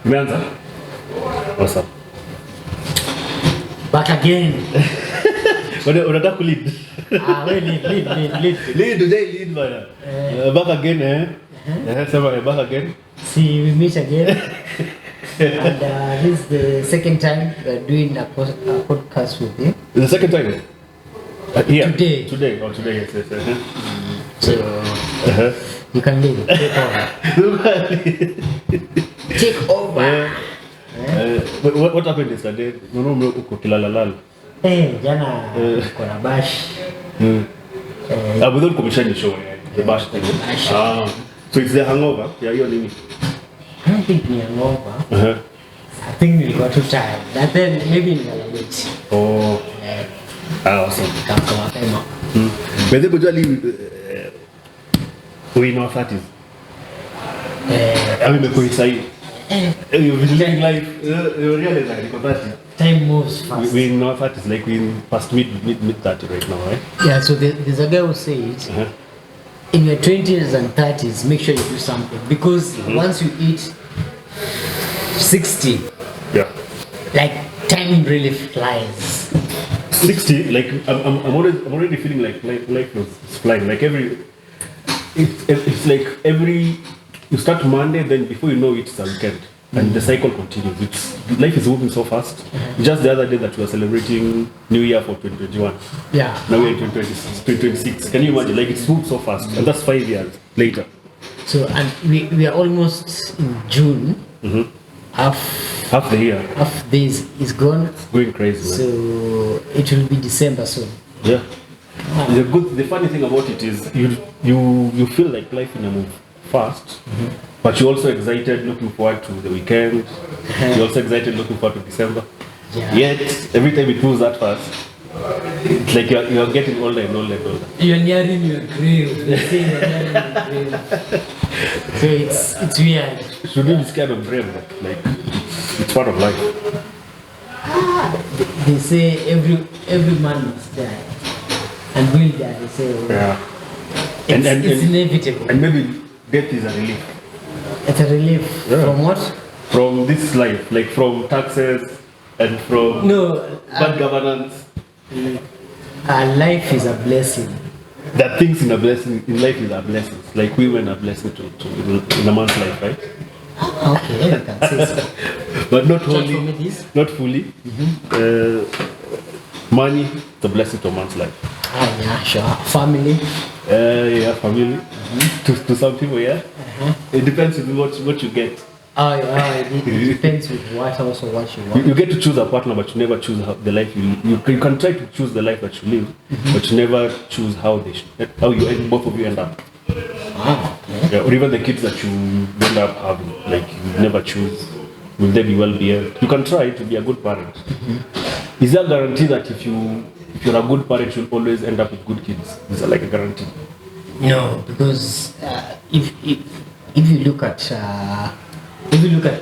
Umeanza? Awesome. Back again. Unataka kulead? We lead. Lead bana. Back again Sema back again. See, we meet again. And this is the second time we're doing a podcast with you. The second time? Here? Today, yes. So, you can leave. Take over. What happened yesterday? Uko kilalalala. Jana kuna bash. We don't commission the show. The bash thing. So it's the hangover. Yeah, you're leaving. I don't think ni hangover. I think we got too tired. But then maybe late. Oh. Awesome. Kama mapema. But then we in our 30s. I mean, you've been living life. You realize that you're 30. Time moves fast. We in our 30s, like we in past mid 30 right now, right? Yeah, so there's a guy who says, in your 20s and 30s, make sure you do something. Because once you hit 60, like time really flies. 60, like I'm already feeling like life is flying. Like it's like every you start Monday, then before you know it's a weekend, and the cycle continues. Life is moving so fast. Just the other day that we were celebrating New Year for 2021. Yeah. Now we're in 2026. Can you imagine? Like it's moved so fast, and that's 5 years later. So and we are almost in June. Half the year. Half days is gone. It's going crazy, man. So it will be December soon. Yeah. The funny thing about it is you feel like life in a move fast, but you're also excited looking forward to the weekend. You're also excited looking forward to December. Yeah. Yet every time it moves that fast, it's like you're getting older and older and older. You're nearing your grave. They say you're nearing your grave. So it's weird. Should we be scared of grave? Like it's part of life. They say every man must die, and will die. They say it's inevitable. And maybe death is a relief. It's a relief from what? From this life, like from taxes and from bad governance. Life is a blessing. There are things in life is a blessing. Like women are blessing to in a man's life, right? Okay, I can say so. But not fully. Money is a blessing to a man's life. Yeah, sure. Family. Family. To some people, It depends on what you get. It depends with what you want. You get to choose a partner, but you never choose the life you live. You can try to choose the life that you live, but you never choose how both of you end up. Okay. Or even the kids that you end up having, like you never choose. Will they be well behaved? You can try to be a good parent. Is there a guarantee that if you're a good parent, you'll always end up with good kids? Is that like a guarantee? No, because if you look at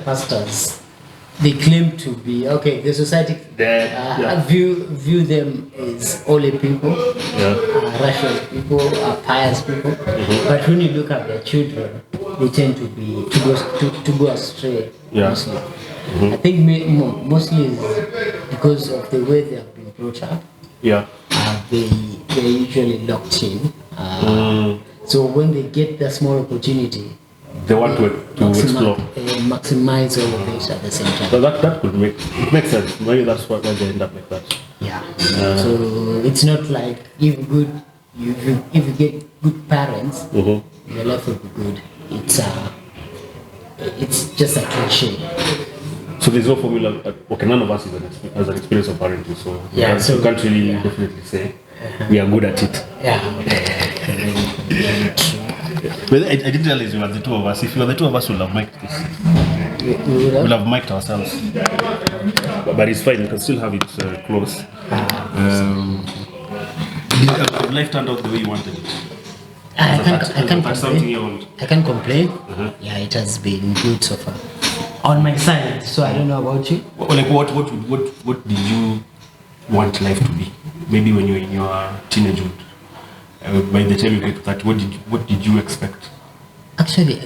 pastors, they claim to be the society view them as holy people, righteous people, pious people. But when you look at their children, they tend to go astray. Mostly. I think mostly is because of the way they have been brought up. They're usually locked in. So when they get the small opportunity, they want to explore. Maximize all of this at the same time. So that could make sense. Maybe that's why they end up like that. Yeah. So it's not like if you get good parents, your life will be good. It's just a cliche. So there's no formula. Okay, none of us has an experience of parenting, so you can't really definitely say we are good at it. But I didn't realize you were the two of us. If you were the two of us, we'll have mic'd this. We'll have mic'd ourselves. But it's fine, you can still have it close. Life turned out the way you wanted it. I can't complain. Yeah, it has been good so far. On my side, so I don't know about you. Like what did you want life to be? Maybe when you were in your teenagehood. By the time you get to that, what did you expect? Actually,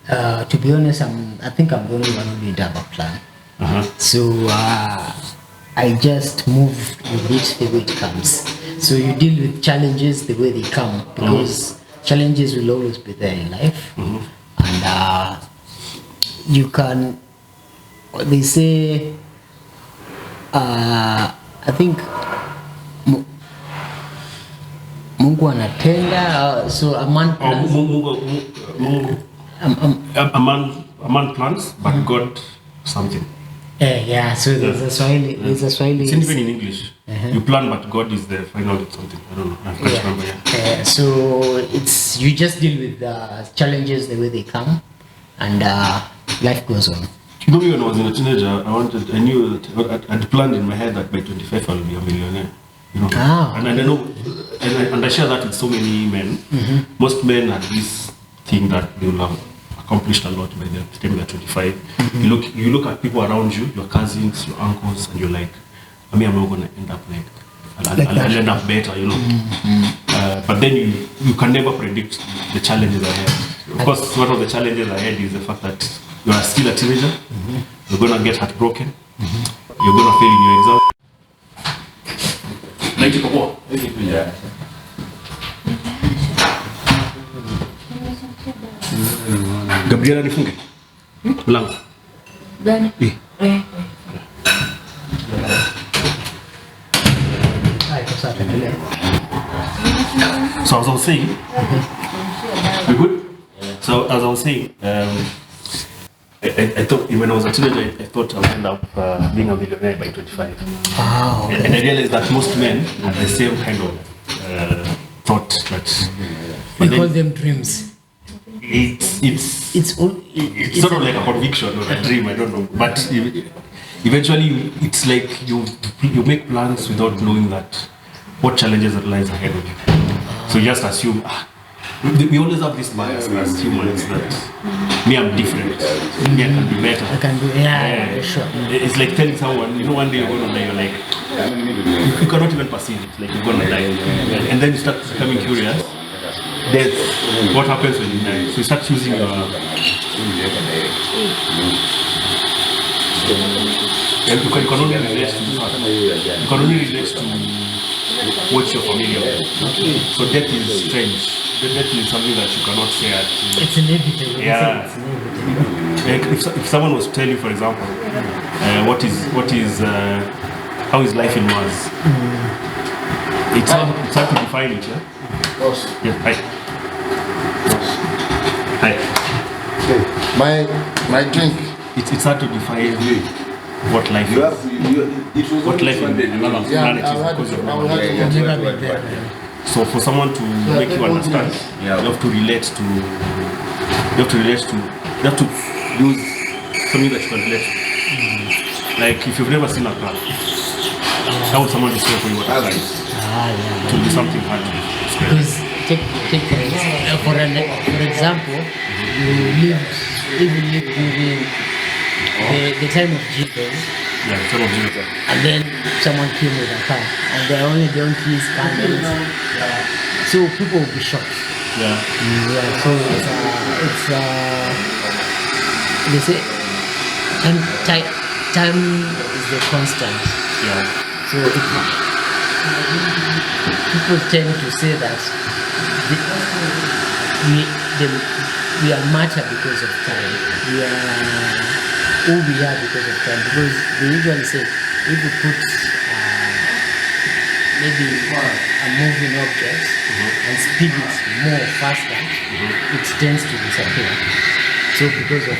To be honest, I think I'm the only one who didn't have a plan. So I just move with it the way it comes. So you deal with challenges the way they come, because challenges will always be there in life. And you can, they say, I think Mungu anatenda, so a man plans. A man plans, but God something. Yeah, so there's a Swahili. There's a Swahili. It's even in English. You plan, but God is the final something. I don't know. I can't remember. So it's, you just deal with the challenges the way they come, and life goes on. You know, when I was a teenager, I knew that I'd planned in my head that by 25 I'll be a millionaire. You know, and I know, and I share that with so many men. Most men have this thing that they will have accomplished a lot by the time they're 25. You look at people around you, your cousins, your uncles, and you're like, I mean, I'm not going to end up like I'll end up better, you know. But then you can never predict the challenges ahead. Of course, one of the challenges ahead is the fact that you are still a teenager. You're going to get heartbroken. You're going to fail in your exam. Gabriela nifunge mlango gani? So as I was saying, we good? So as I was saying, I thought when I was a teenager, I thought I would end up being a millionaire by 25. Wow. And I realized that most men have the same kind of thought. That we call them dreams. It's sort of like a conviction or a dream. I don't know, but eventually it's like you make plans without knowing that what challenges that lies ahead of you. So just assume. We always have this bias as humans that me, I'm different. Me, I can be better. I can do, sure. It's like telling someone, you know, one day you're gonna die. You're like, you cannot even perceive it. Like you're gonna die, and then you start becoming curious. Death. What happens when you die? So you start choosing your. And you can only relate to. You can only relate to what you're familiar with. So death is strange. Death is something that you cannot say at. It's inevitable. Yeah. It's inevitable. Like if someone was to tell you, for example, what is how is life in Mars? It's hard to define it, yeah? Boss. Yeah, hi. Hi. Okay. My drink. It's hard to define what life is. What life in another planet is because of I've had Yeah. So for someone to make you understand, you have to relate to. You have to use something that you can relate to. Like if you've never seen a car, how would someone describe for you what a car is? It will be something hard to describe. Because take for example, you lived during the time of Jesus. Yeah, some of you. And then someone came with a car, and there are only donkeys, camels. So people will be shocked. Yeah. So it's they say time is the constant. Yeah. So people tend to say that we are matter because of time. We are who we are because of time. Because they usually say if you put maybe a moving object and speed it more faster, it tends to disappear. So because of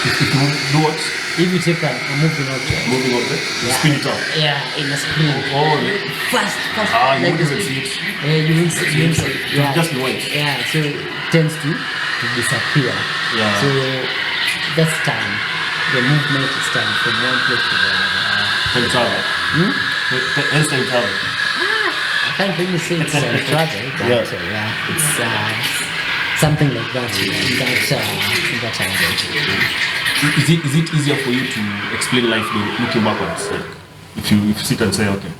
If you do what? if you take a moving object, You spin it up. in a screen, fast, You like won't the even speed. see it. You will see, yeah. Just white. Yeah, so it tends to disappear. Yeah. So that's time. The movement is time from one place to the other. Time travel. Hence time travel. I can't really say it's travel, but it's something like that. That angle. Is it easier for you to explain life looking backwards? Like if you sit and say, okay,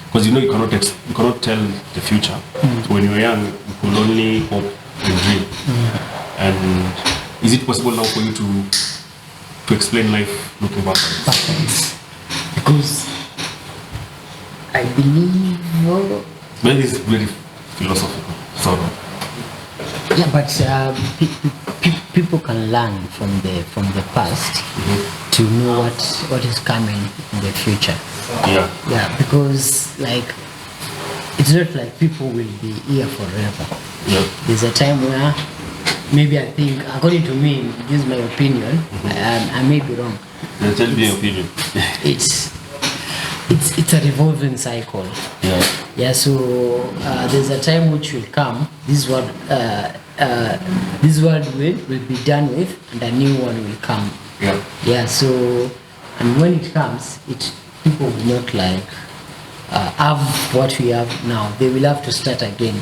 because you know you cannot tell the future. So when you're young, you could only hope and dream. And is it possible now for you to explain life looking backwards? Backwards. Because I believe. Well, this is very philosophical. So, Yeah, but people can learn from the past to know what is coming in the future. yeah. Yeah, because like it's not like people will be here forever. Yeah. There's a time where maybe I think, according to me, this is my opinion. I may be wrong. Tell me your opinion. It's a revolving cycle. Yeah. Yeah, so there's a time which will come. This world will be done with, and a new one will come. Yeah. Yeah. So, and when it comes, people will not like have what we have now. They will have to start again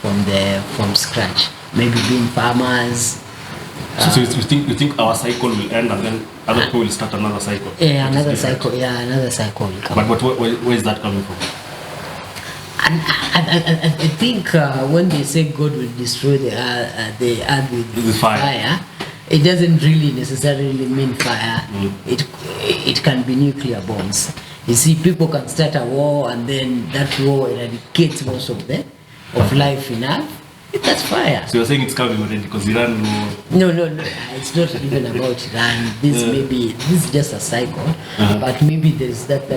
from scratch. Maybe being farmers. So you think our cycle will end and then other people will start another cycle? Yeah, another cycle. Yeah, another cycle will come. But where is that coming from? And I think when they say God will destroy the earth with fire, it doesn't really necessarily mean fire. It can be nuclear bombs. You see, people can start a war and then that war eradicates most of life in Earth. That's fire. So you're saying it's coming already because Iran No, it's not even about Iran. This is just a cycle, but maybe there's that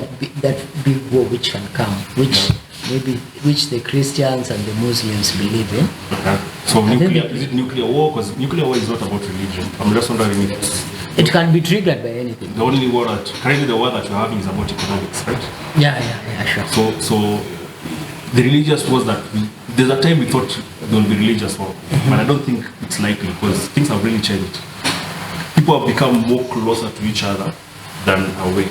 big war which can come, which the Christians and the Muslims believe in. So nuclear, is it nuclear war? Because nuclear war is not about religion. I'm just wondering if it can be triggered by anything. The only war that currently the war that you're having is about economics, right? Yeah, sure. So the religious wars that there's a time we thought there will be religious war, but I don't think it's likely because things have really changed. People have become more closer to each other than away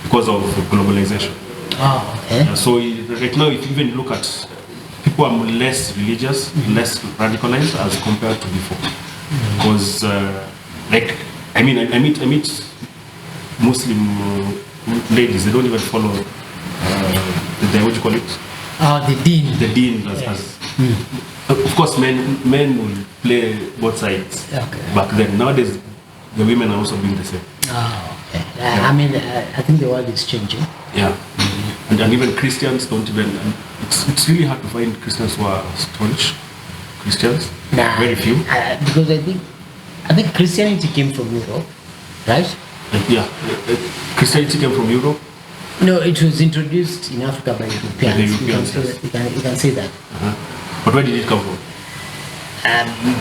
because of globalization. Oh, okay. So right now, if you even look at people are less religious, less radicalized as compared to before. Because I meet Muslim ladies. They don't even follow what you call it. The deen. The deen of course, men will play both sides. Okay. Back then, nowadays, the women are also doing the same. Oh, okay. I mean, I think the world is changing. Yeah. And even Christians don't even. It's really hard to find Christians who are staunch Christians. Very few. Because I think Christianity came from Europe, right? Christianity came from Europe. No, it was introduced in Africa by Europeans. The Europeans, you can say that. But where did it come from?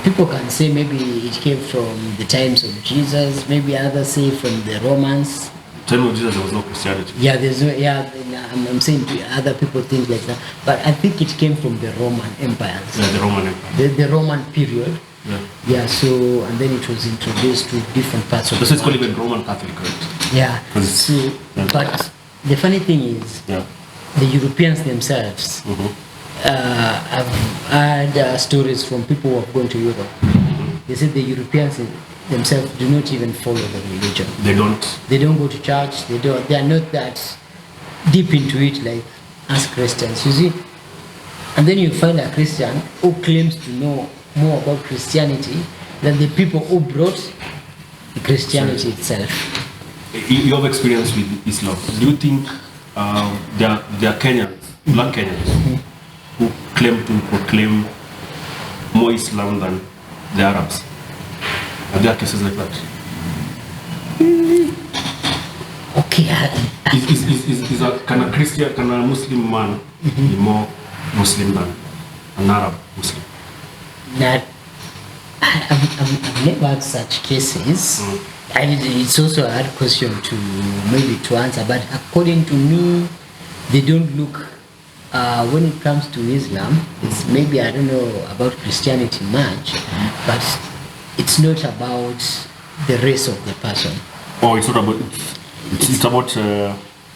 People can say maybe it came from the times of Jesus. Maybe others say from the Romans. Time of Jesus, there was no Christianity. Yeah, there's no. Yeah, I'm saying other people think like that, but I think it came from the Roman empires. Yeah, the Roman Empire. The Roman period. Yeah. Yeah. So and then it was introduced to different parts of the world. It's called even Roman Catholic, right? Yeah. So, but the funny thing is, the Europeans themselves have had stories from people who have gone to Europe. They said the Europeans themselves do not even follow the religion. They don't. They don't go to church. They are not that deep into it like us Christians. You see, and then you find a Christian who claims to know more about Christianity than the people who brought the Christianity itself. You have experience with Islam. Do you think there are Kenyans, black Kenyans, who claim to proclaim more Islam than the Arabs? Are there cases like that? Okay. Can a Muslim man be more Muslim than an Arab Muslim? I've never had such cases. It's also a hard question to answer, but according to me, they don't look. When it comes to Islam, it's maybe I don't know about Christianity much, but it's not about the race of the person. Oh, it's not about. It's about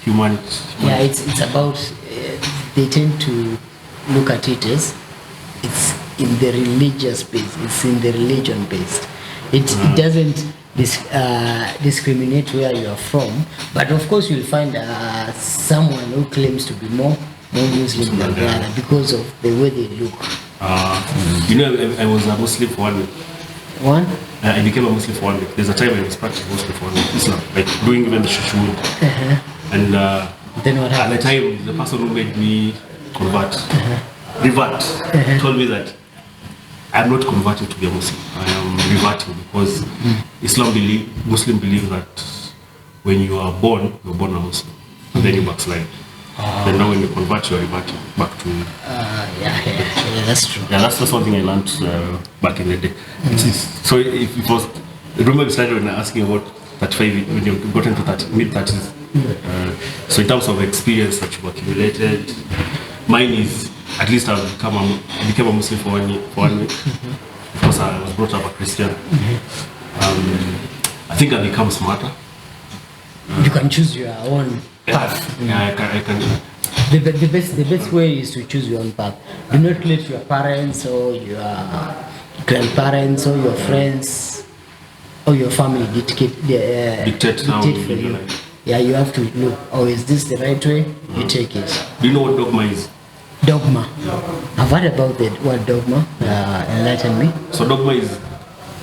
humanity. Yeah, it's about. They tend to look at it as it's in the religious base. It's in the religion based. It doesn't discriminate where you are from, but of course you'll find someone who claims to be more Muslim than the other because of the way they look. You know, I was a Muslim for 1 week. One? I became a Muslim for 1 week. There's a time I was practicing Muslim for 1 week. Islam, like doing even the shushud. And Then what at the happened? time, the person who made me revert, told me that I'm not converting to be a Muslim. I am reverting because Muslim believe that when you are born, you're born a Muslim, and then you backslide. Then now when you convert, you're reverting back to. Yeah, that's true. Yeah, that's one thing I learned back in the day. So if it was, I remember we started when asking about 35 when you got into mid-30s. So in terms of experience that you've accumulated, mine is at least I became a Muslim for 1 year, for 1 week. Because I was brought up a Christian. I think I become smarter. You can choose your own path. Yeah, I can. The best way is to choose your own path. Do not let your parents or your grandparents or your friends or your family dictate how you for live your you. life. Yeah, you have to look. Oh, is this the right way? You take it. Do you know what dogma is? Dogma. I've heard about the word dogma. Enlighten me. So dogma is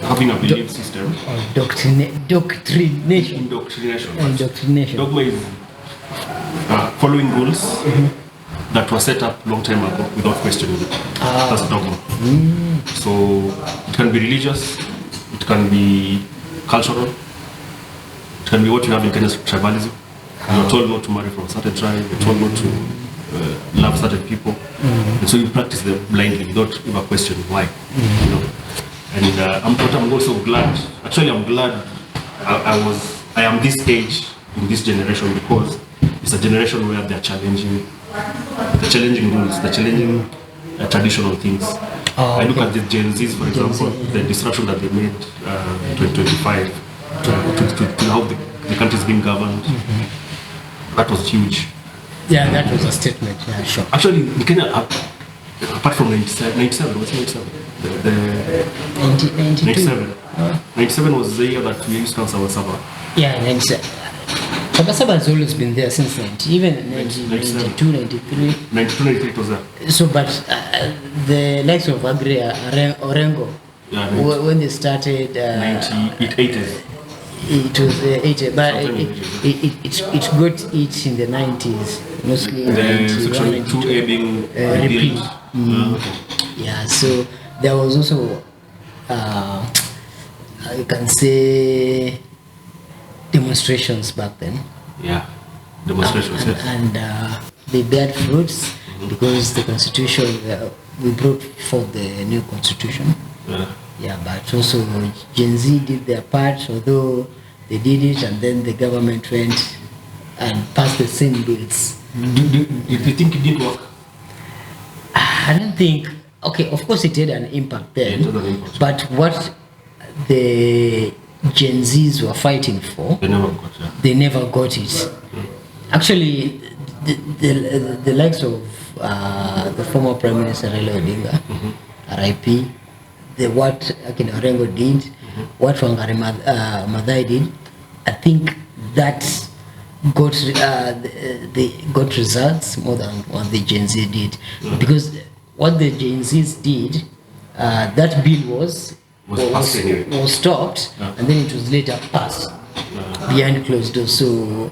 having a belief system. Or doctrination. Indoctrination. Dogma is following rules that were set up long time ago without questioning it. That's dogma. So it can be religious, it can be cultural, it can be what you have in Kenya's tribalism. You're told not to marry from a certain tribe, you're told not to love certain people. And so you practice them blindly without ever questioning why. You know? And I'm also glad, actually I'm glad I am this age in this generation because it's a generation where they're challenging rules, they're challenging traditional things. I look at the Gen Zs, for example, the disruption that they made in 2025 to how the country is being governed. That was huge. Yeah, that was a statement. Yeah, sure. Actually, in Kenya, apart from 97, what's 97? 97. 97 was the year that we used to have Saba. Yeah, 97. Saba has always been there since 90, even 92, 93. 92, 93 was there. So, but the likes of Agri Orengo, when they started... 80s. It was 80, but it got it in the 90s, mostly in the 91, 2A being repeat. Yeah, so there was also, you can say, demonstrations back then. Yeah, demonstrations, yes. And they bear fruits because the constitution, we brought forth the new constitution. Yeah, but also Gen Z did their part, although they did it and then the government went and passed the same bills. Do you think it didn't work? I don't think, okay, of course it had an impact then, but what the Gen Zs were fighting for, they never got it. Actually, the likes of the former Prime Minister Raila Odinga, RIP, what Akin Orengo did, what Wangari Maathai did, I think that got they got results more than what the Gen Z did. Because what the Gen Zs did, that bill was stopped, and then it was later passed behind closed doors. So,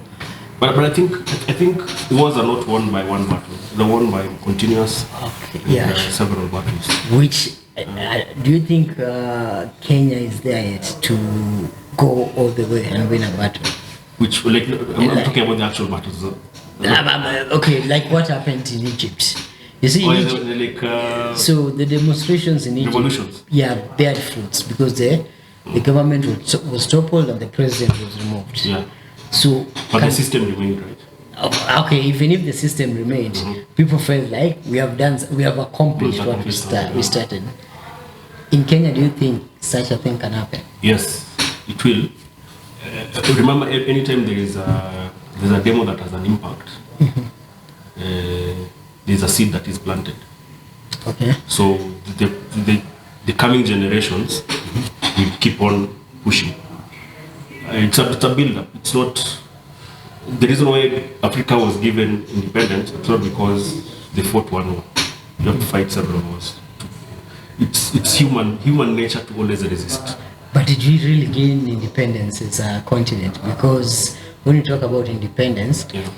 but I think it was not won by one battle. They were won by continuous several battles. Which do you think Kenya is there yet to go all the way and win a battle? Which, like, I'm talking about the actual battles. Okay, like what happened in Egypt. You see, Egypt, so the demonstrations in Egypt, bear fruits because the government was toppled and the president was removed. Yeah. So, but the system remained, right? Okay, even if the system remained, people felt like we have accomplished what we started. In Kenya, do you think such a thing can happen? Yes, it will. Remember, anytime there's a demo that has an impact, there's a seed that is planted. Okay. So the coming generations will keep on pushing. It's a build-up. It's not the reason why Africa was given independence. It's not because they fought one war. You have to fight several wars it's human nature to always resist. But did we really gain independence as a continent? Because when you talk about independence, Yeah.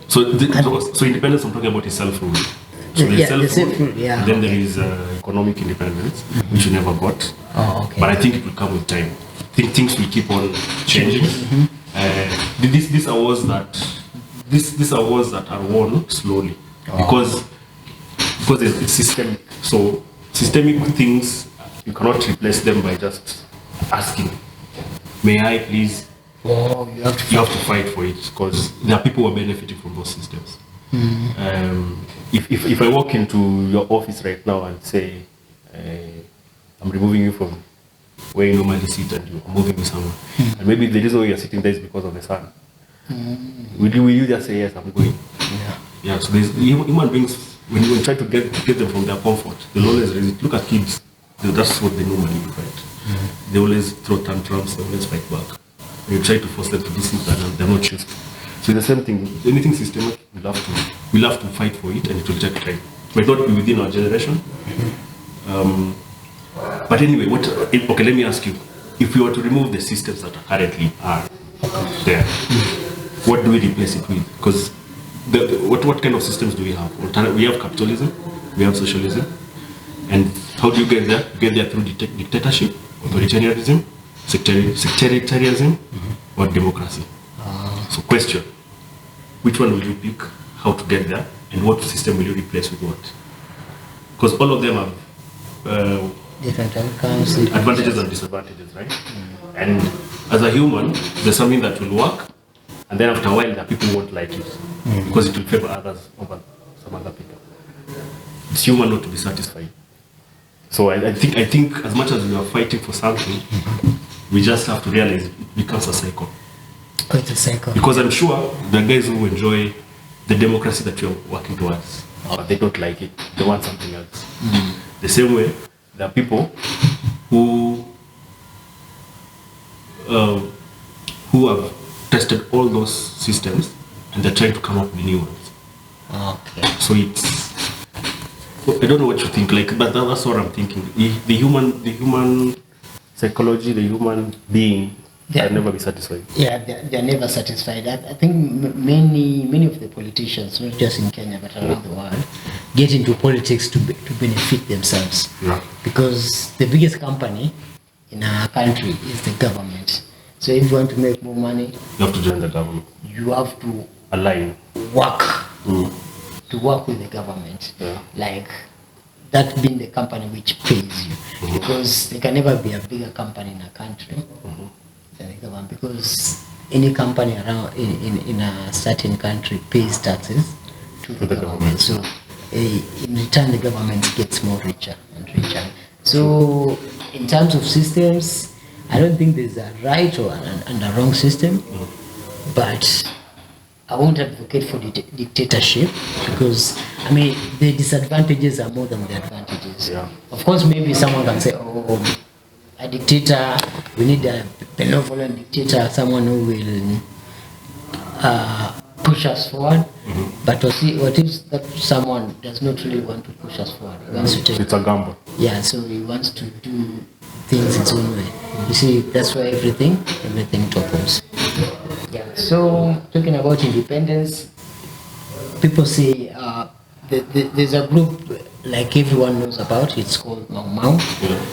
So independence I'm talking about is self-rule. So there's Yeah, the self-rule, self-rule, yeah, and then okay. there is economic independence, which we never got. Oh, okay. But I think it will come with time. I think things will keep on changing. These are wars that are won slowly because it's systemic. So systemic things you cannot replace them by just asking, "May I please?" Oh, you have to fight for it because there are people who are benefiting from those systems. If I walk into your office right now and say, I'm removing you from where you normally sit and you're moving me somewhere, and maybe the reason why you're sitting there is because of the sun, will you just say, yes, I'm going? Yeah, so there's human beings, when you try to get them from their comfort, they'll always resist. Look at kids, that's what they normally do, right? They always throw tantrums, they always fight back. You try to force them to do something and they're not choosing. So the same thing, anything systemic, we'll have to fight for it and it will take time. It might not be within our generation. But anyway, okay, let me ask you, if we were to remove the systems that currently are there, what do we replace it with? Because what kind of systems do we have? We have capitalism, we have socialism, and how do you get there? You get there through dictatorship, authoritarianism, sectarianism, or democracy. So question, which one will you pick, how to get there, and what system will you replace with what? Because all of them have different outcomes, advantages and disadvantages, right? And as a human, there's something that will work, and then after a while, the people won't like it because it will favor others over some other people. It's human not to be satisfied. So I think as much as we are fighting for something, we just have to realize it becomes a cycle. Oh, it's a cycle. Because I'm sure the guys who enjoy the democracy that you're working towards, but they don't like it. They want something else. The same way, there are people who have tested all those systems and they're trying to come up with new ones. Okay. So I don't know what you think, but that's what I'm thinking. The human psychology, the human being, can never be satisfied. Yeah, they're never satisfied. I think many of the politicians, not just in Kenya but around the world, get into politics to benefit themselves. Yeah. Because the biggest company in our country is the government. So if you want to make more money, You have to join the government. you have to Align. work to work with the government. Yeah. Like that being the company which pays you. Because there can never be a bigger company in a country than the government. Because any company around in a certain country pays taxes to the government. So in return the government gets more richer and richer. So in terms of systems, I don't think there's a right or and a wrong system, but I won't advocate for dictatorship because, I mean, the disadvantages are more than the advantages. Yeah. Of course, maybe someone can say, oh, a dictator, we need a benevolent dictator, someone who will push us forward. But what if that someone does not really want to push us forward? He wants to take, It's a gamble. yeah, so he wants to do things its own way. You see, that's why everything topples. Yeah. So talking about independence, people say there's a group like everyone knows about. It's called Mau Mau.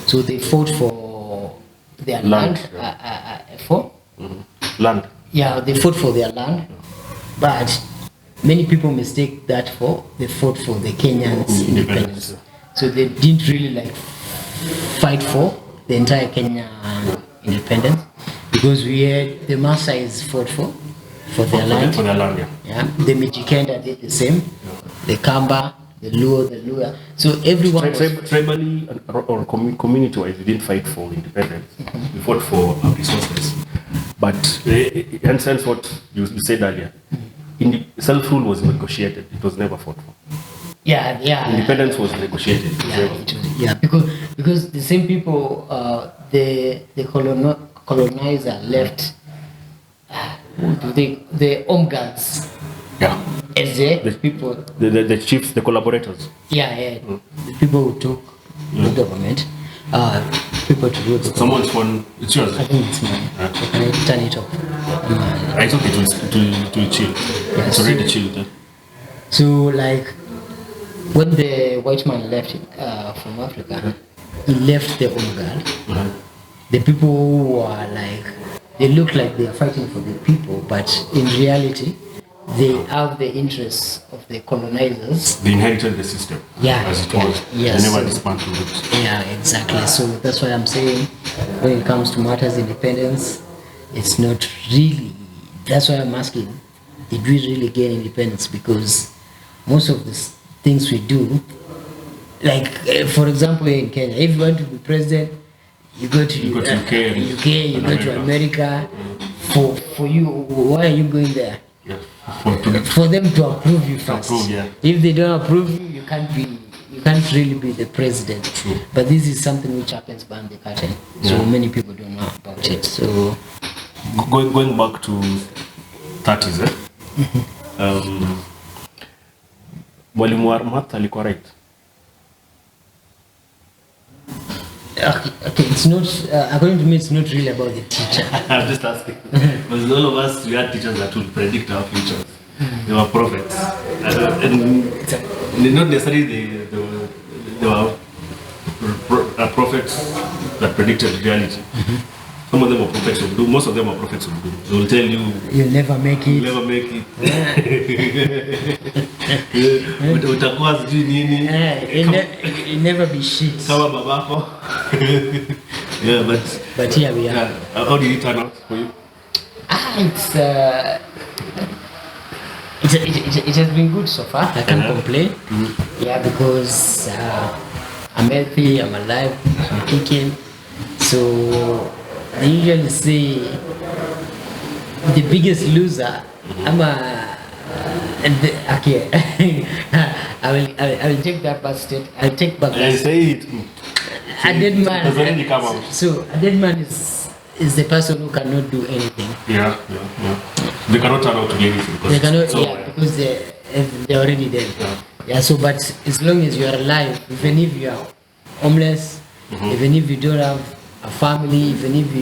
So they fought for their land. Land. Yeah, they fought for their land, but many people mistake that for they fought for the Kenyans' independence. So they didn't really fight for the entire Kenya independence because we had the Maasais fought for their land. For their land, Yeah, the Mijikenda did the same. The Kamba, the Luo. So everyone was, Tribally or community-wise, we didn't fight for independence. We fought for our resources. But in sense, what you said earlier, self-rule was negotiated. It was never fought for. yeah. Independence was negotiated. Yeah, because the same people, the colonizer left. The home guards. Yeah. As the people. The chiefs, the collaborators. Yeah. The people who took the government, people to rule the Someone's phone, it's yours. I think it's mine. Can I turn it off? It's okay to chill. Yeah, It's already chilled. So like when the white man left from Africa, he left the old guard. The people who are like, they look like they are fighting for the people, but in reality, they have the interests of the colonizers. They inherited the system. Yeah, as it was. yes. They never dismantled it. Yeah, exactly. So that's why I'm saying when it comes to matters independence, it's not really, that's why I'm asking, did we really gain independence? Because most of the things we do, like for example in Kenya, if you want to be president, you go to UK, you go to America. For you, why are you going there? Yeah. For them to approve you first. Yeah. If they don't approve you, you can't really be the president. True. But this is something which happens behind the curtain. So many people don't know about it. So going back to 30s, Mwalimu wa math alikuwa right. Okay, it's not, according to me, it's not really about the teacher. I'm just asking. Because all of us, we had teachers that would predict our futures. They were prophets. And not necessarily they were prophets that predicted reality. Some of them were prophets of doom. Most of them were prophets of doom. They will tell you, you'll never make it. You'll never make it. Utakuwa sijui nini. You'll never be shit. Kama babako. Yeah, but here we are. Yeah. How did it turn out for you? It has been good so far. I can't complain. Yeah, because I'm healthy, I'm alive, I'm kicking. So they usually say the biggest loser. Okay. I will take that back state. I'll take back that. Say it. A dead man. Does already come out. So a dead man is the person who cannot do anything. Yeah. They cannot turn out to do anything. They cannot, because they're already dead. Yeah. So, but as long as you are alive, even if you are homeless, even if you don't have a family, even if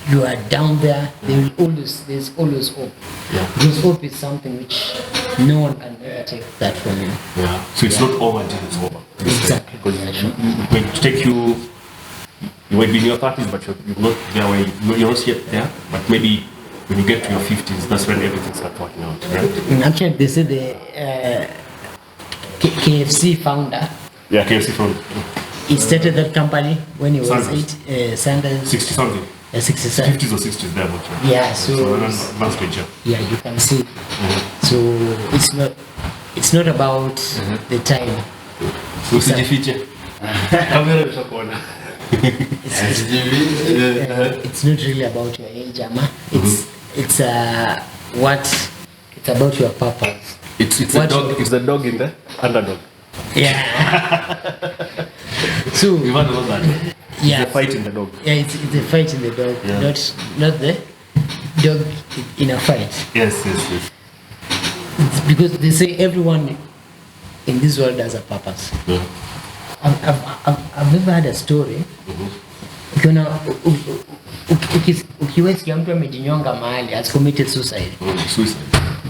you are down there, there's always hope. Yeah. Because hope is something which no one can ever take that from you. Yeah. So it's not over until it's over. Exactly. Because it might take you might be in your 30s, but you're not there where you're not yet there. But maybe when you get to your 50s, that's when everything starts working out, right? Actually, they say the KFC founder. Yeah, KFC founder. He started that company when he was Sanders. Sanders. 60 something. 67. 50s or 60s there, but Yeah, so advanced picture. yeah, you can see. So it's not about the time. Usijifiche. Kamera itakuona. It's not really about your age, Ama. It's about your purpose. It's a dog. It's the dog in the underdog. Yeah. So We've had all that. yeah, It's a fight in the dog. Yeah, it's a fight in the dog, Yeah. not the dog in a fight. Yes. It's because they say everyone in this world has a purpose. Yeah. I've never had a story. Ukiwesikia mtu amejinyonga mahali has committed suicide. Suicide.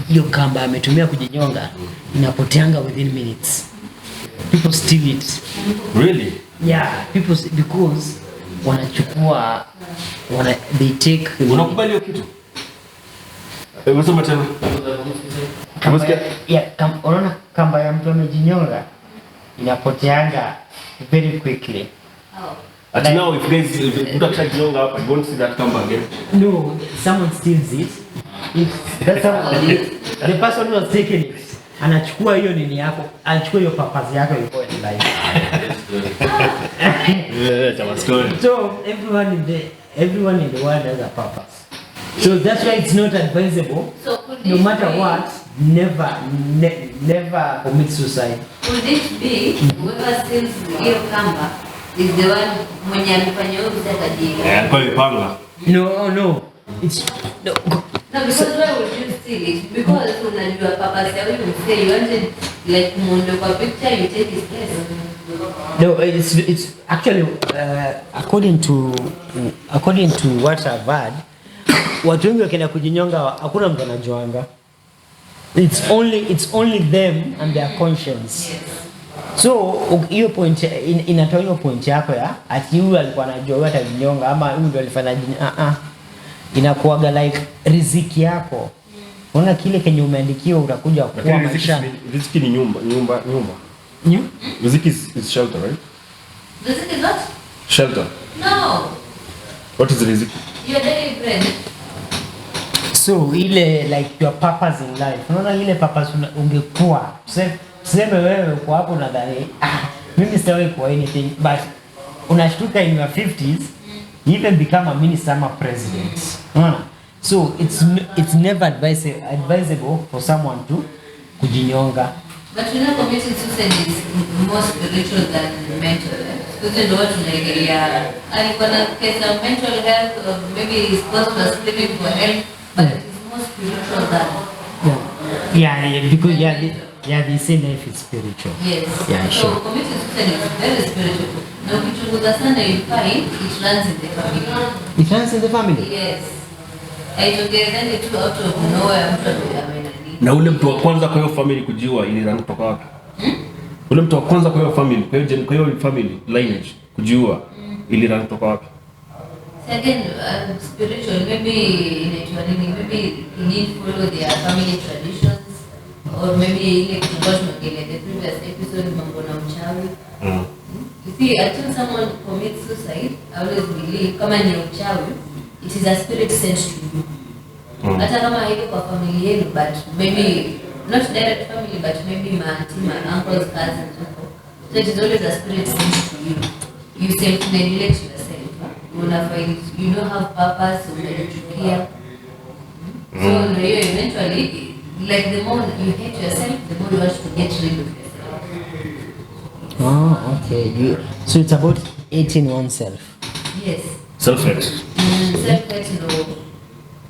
Hiyo kamba ametumia kujinyonga inapoteanga within minutes. People steal it. Really? Yeah, because wanachukua they take. Unakubali hiyo kitu? Unasema tena. Unaona kamba ya mtu amejinyonga inapoteanga very quickly. But now if mtu akishajinyonga hapa, you won't see that kamba again. No, someone steals it. That's how the person who has taken it anachukua hiyo nini yako, anachukua hiyo purpose yako ilikuwa in life. Yeah, that's our story. So everyone in the world has a purpose. So that's why it's not advisable. So no matter what, never commit suicide. Could it be whoever steals hiyo kamba is the one mwenye alifanya hiyo msakaji? Kwa ipanga. No. It's no. No, because why would you steal it? Because unajua purpose ya huyu msee, you wanted like Mundo kwa picture, you take his place. No, it's actually according to what I've heard, watu wengi wakienda kujinyonga hakuna mtu anajuanga. It's only them and their conscience. So hiyo point inatoa hiyo point yako ya ati huyu alikuwa anajua wewe atajinyonga ama huyu ndio alifanya inakuaga like riziki yako. Unaona kile kenye umeandikiwa utakuja kuwa maisha. Riziki ni nyumba. Riziki is shelter, right? Riziki is what? Shelter. No. What is riziki? Your daily bread. So ile like your purpose in life. Unaona ile purpose ungekuwa. Tuseme wewe uko hapo nadhani mimi sitawahi kuwa anything but unashtuka in your 50s you even become a minister or president. Unaona? So it's never advisable for someone to kujinyonga. But you know, committing suicide is more spiritual than mental. Because you know what alikuwa na case of mental health, or maybe his spouse was screaming for help, but it is more spiritual than. Yeah, because they say life is spiritual. Yes. Yeah, so sure. committing suicide is very spiritual. Now, ukichunguza sana, you find it runs in the family. It runs in the family. Yes. Haitokezani tu out of nowhere mtu amenani. Na ule mtu wa kwanza kwa hiyo family kujiua ili run kutoka wapi? Ule mtu wa kwanza kwa hiyo family, kwa hiyo family lineage kujiua ili run kutoka wapi? Second, spiritual, maybe inaitwa nini? Maybe he need follow their family traditions, or maybe ile kitu tumeongelea the previous episode mambo na uchawi. You see, until someone commits suicide, I always believe kama ni uchawi, it is a spirit sent to you. Hata kama haiko kwa family yenu, but maybe not direct family, but maybe my auntie, my uncles, cousins, so it is always a spirit sent to you. You self-neglect yourself. You don't have purpose, unajichukia. So eventually, like the more you hate yourself, the more you want to get rid of yourself. Oh, okay. So it's about hating oneself. Yes. Self-hate. Self-hate, no.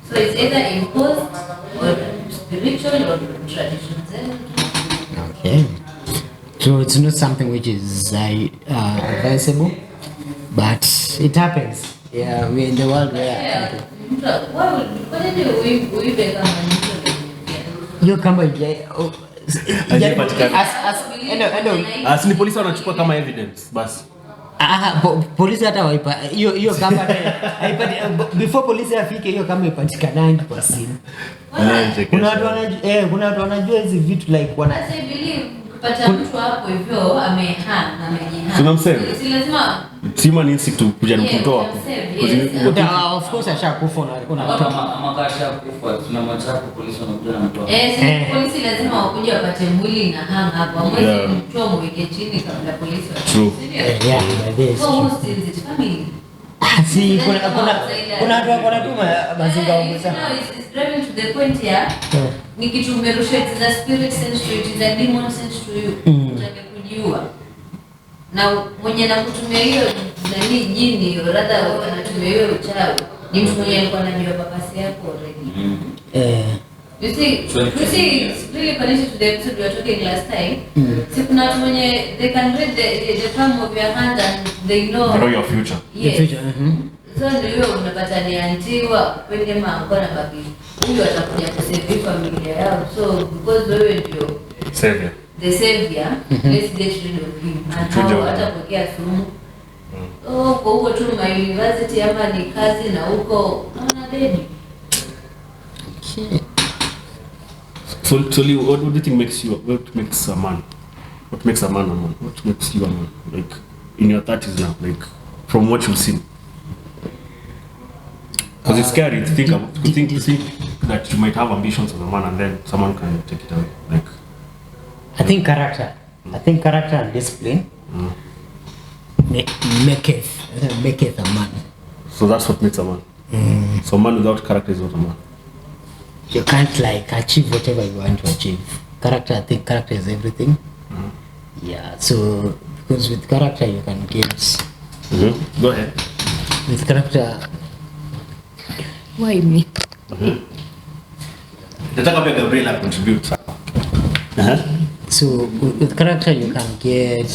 So it's either imposed or spiritual or traditions. Okay. So it's not something which is advisable, but it happens. Yeah, we're in the world where you kama ni polisi wanachukua kama evidence basi. Polisi hata waipa hiyo kama before polisi afike hiyo kama ipatikana kwa simu. Kuna watu wanajua hizi vitu like wana kupata mtu hapo hivyo amejihang. Tunamsema. Si lazima Sima ni instinct kuja kumtoa. Of course ashakufa na makasha kufa tunamwacha polisi wanakuja na mtoa. Polisi lazima wakuje wapate mwili na hang hapo. Mwezi mtoa mweke chini kabla polisi waje. True. Yeah, this. So who steals it? Family. Si kuna watu wanatuma mazinga wangu sana. It's driving to the point here. Ni kitu umerusha, it is a spirit sent to you, it is a demon sent to you. Unataka kujiua. Na mwenye anakutumia hiyo nani jini, rather anatumia hiyo uchawi. Ni mtu mwenye alikuwa anajua papasi yako already. You see, it's really connected to the episode we were talking last time. Si kuna watu mwenye, they can read the palm of your hand and they know your future. Yes. The future. So ndio unapata ni antiwa pende mango na baki. Huyu atakuja kusave familia yao. So because wewe ndio Savior. The savior, let's get rid of him. And hata pokea sumu. Kwa huko tu ma university ama ni kazi na huko naona dedi. Okay. So what do you think what makes a man? What makes a man a man? What makes you a man? Like in your 30s now, like from what you've seen. Because it's scary to think that you might have ambitions as a man and then someone can take it away. Like I think character and discipline maketh a man. So that's what makes a man. So a man without character is not a man. You can't like achieve whatever you want to achieve. Character, I think character is everything. Yeah, so because with character you can get. Go ahead. With character. Why me? Nataka pia Gabriela contribute. So with character you can get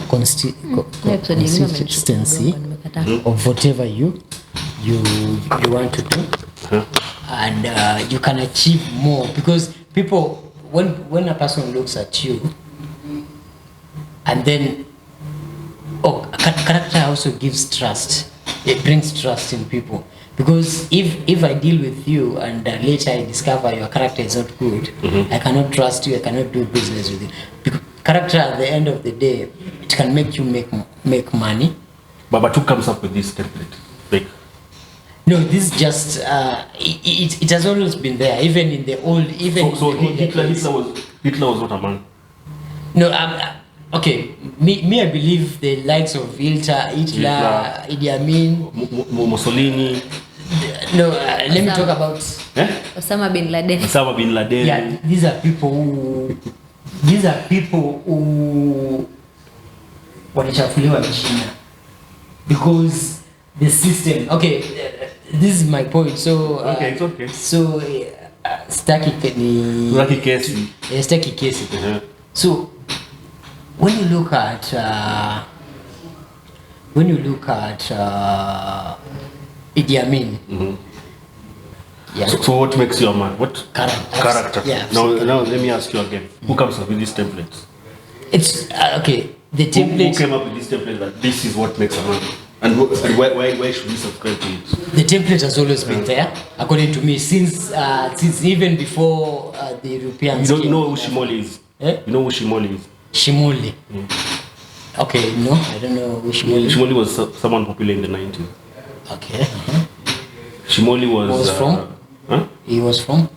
consistency of whatever you want to do, and you can achieve more because people, when a person looks at you, and then character also gives trust. It brings trust in people. Because if I deal with you and later I discover your character is not good, I cannot trust you, I cannot do business with you. Because character at the end of the day, it can make you make money. But who comes up with this template? Like, no, this just it has always been there, even in the old, so Hitler was not a man. No, okay. Me, I believe the likes of Hitler, Idi Amin, Mussolini. No, let me talk about Osama bin Laden. Yeah, these are people who walichafuliwa China because the system. Okay, this is my point. So okay, it's okay. So staki kesi. So when you look at Idi Amin. Yeah. So what makes you a man? What character? Yeah. Now let me ask you again. Who comes up with these templates? It's okay. The template. Who came up with this template that this is what makes a man? And why should we subscribe to it? The template has always been there, according to me, since even before the Europeans. You don't know who Shimoli is? You know who Shimoli is? Shimoli. Okay, no, I don't know who Shimoli is. Shimoli was someone popular in the 90s. Okay. Shimoli was from? He was from?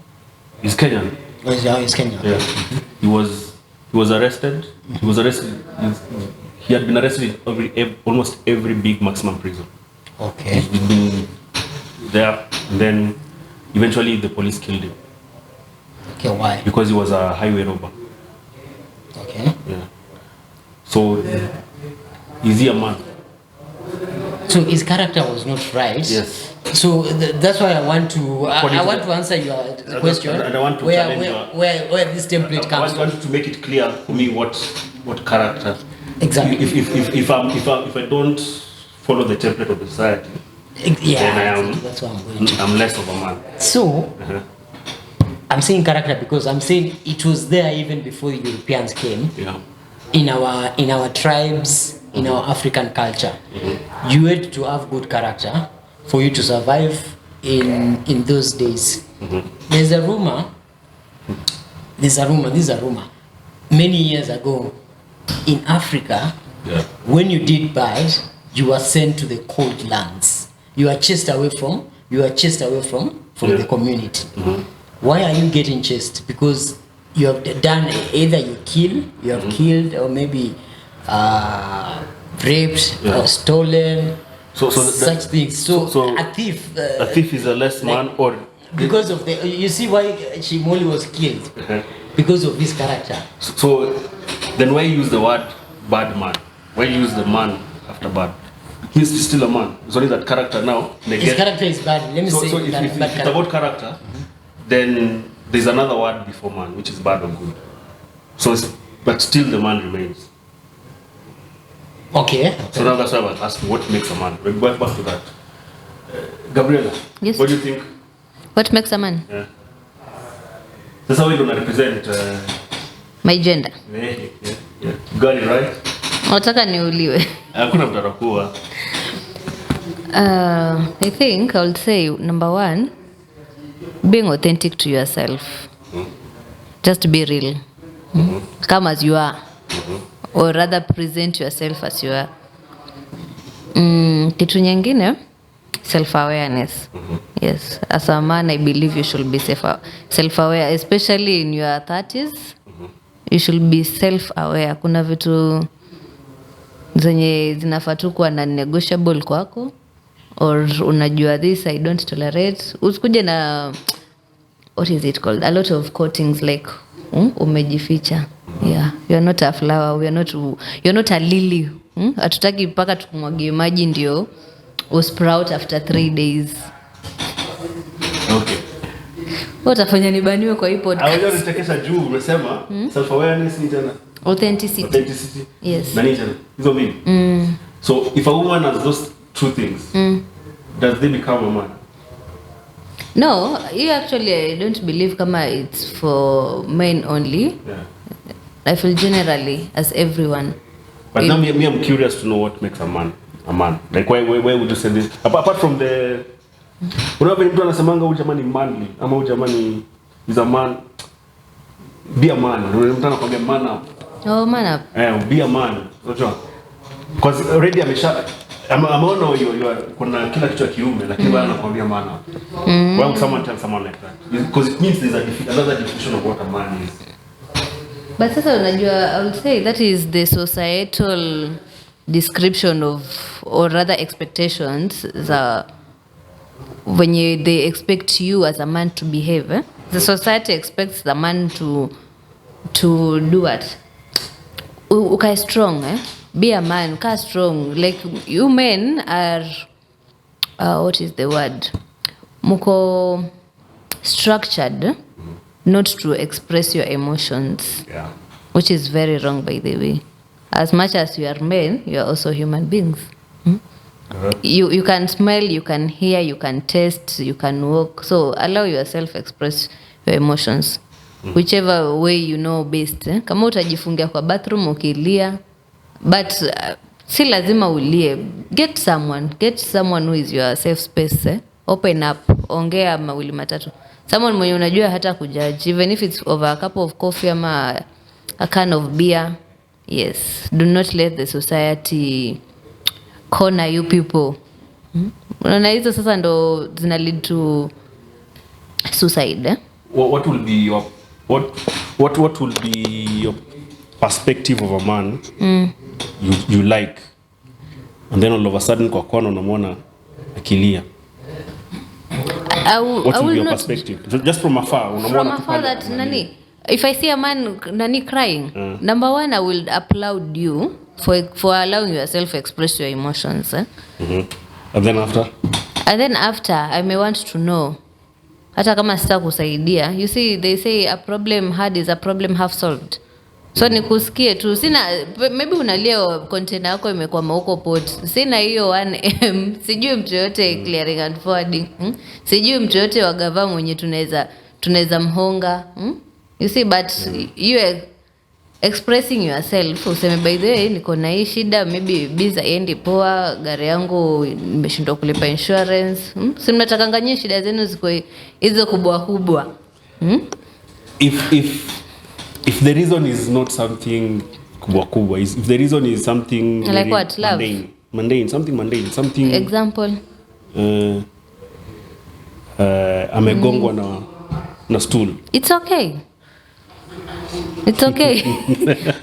He's Kenyan. He's Kenyan. Yeah. He was arrested. He was arrested. He had been arrested in almost every big maximum prison. Okay. He'd been there, and then eventually the police killed him. Okay, why? Because he was a highway robber. Okay. Yeah. So, is he a man? So his character was not right. Yes. So that's why I want to answer your question. And I want to where this template comes from. I want to make it clear for me what character. Exactly. If I don't follow the template of the society, then that's what I'm going to. I'm less of a man. So I'm saying character because I'm saying it was there even before the Europeans came. Yeah. In our tribes, in our African culture, you had to have good character for you to survive in those days. There's a rumor. This is a rumor. Many years ago, in Africa, when you did bad, you were sent to the cold lands. You are chased away from the community. Why are you getting chased? Because you have done either you have killed, or maybe raped or stolen. So such things. So a thief. A thief is a less man, or because of you see why Shimoli was killed because of his character. So then why use the word bad man? Why use the man after bad? He's still a man. It's only that character now. His character is bad. Let me say so if it's about character, then there's another word before man, which is bad or good. But still the man remains. Okay. So now that's why I was asking what makes a man. We'll go back to that. Gabriela, yes. What do you think? What makes a man? Yeah. That's how we're going to represent my gender. Yeah. You got it right? Nataka niuliwe. Hakuna mtarakuwa. I think I would say number one, being authentic to yourself. Just be real. Come as you are. Or rather present yourself as you are. Kitu nyingine, self-awareness. Yes, as a man I believe you should be self-aware, especially in your 30s. You should be self-aware. Kuna vitu zenye zinafaa tu kuwa non-negotiable kwako, or unajua this I don't tolerate. Usikuje na what is it called, a lot of coatings like umejificha. Yeah, you are not a flower, you're not a lily. Hatutaki mpaka tukumwagie maji ndio sprout after 3 days. Okay. Utafanya nibaniwe kwa hii podcast. Hawajao nitekesha juu umesema self awareness ni tena Authenticity. Yes. Na ni tena. Hizo mimi. So if a woman has those two things, does they become a man? No, you actually I don't believe kama it's for men only. Yeah. I feel generally as everyone. But now me I'm curious to know what makes a man a man. Like why would you say this? Apart from the unaona mtu anasemanga huyu jamani manly ama huyu jamani is a man, be a man. Mtu anakuambia man up. Oh, man up. Be a man. Unajua? Because already ameona hiyo kuna kila kitu ya kiume lakini bado anakuambia man up. Why would someone tell someone like that? Because it means there's another definition of what a man is. But sasa unajua, I would say that is the societal description of, or rather expectations, when they expect you as a man to behave. The society expects the man to do what? Ukae strong, be a man, ukae strong. Like you men are, what is the word? Muko structured not to express your emotions. Yeah. Which is very wrong, by the way. As much as you are men, you are also human beings. You can smell, you can hear, you can taste, you can walk. So allow yourself express your emotions. Whichever way you know best. Kama utajifungia kwa bathroom ukilia, but si lazima ulie. Get someone who is your safe space. Open up, ongea mawili matatu. Someone mwenye unajua hata kujudge, even if it's over a cup of coffee ama a can of beer. Yes, do not let the society corner you people. Unaona hizo sasa ndo zina lead to suicide. What will be your perspective of a man you like, and then all of a sudden kwa kona unamwona akilia? What will be your perspective? Just from afar. From afar that nani, if I see a man crying, number one, I will applaud you for allowing yourself to express your emotions. And then after? And then after, I may want to know. Hata kama sita kusaidia. You see, they say a problem had is a problem half solved. So nikusikie tu. Maybe unalia container yako imekwama huko port. Sina hiyo 1M. Sijui mtu yote clearing and forwarding. Sijui mtu yote wa gava mwenye tunaweza mhonga. You see, but you are expressing yourself. Useme by the way, niko na hii shida, maybe biza endi poa, gari yangu nimeshindwa kulipa insurance. Si mnatakanganyia shida zenu ziko hizo kubwa. If the reason is not something kubwa, if the reason is something like what? Love? Mundane, something. Example. Amegongwa na stool. It's okay. It's okay.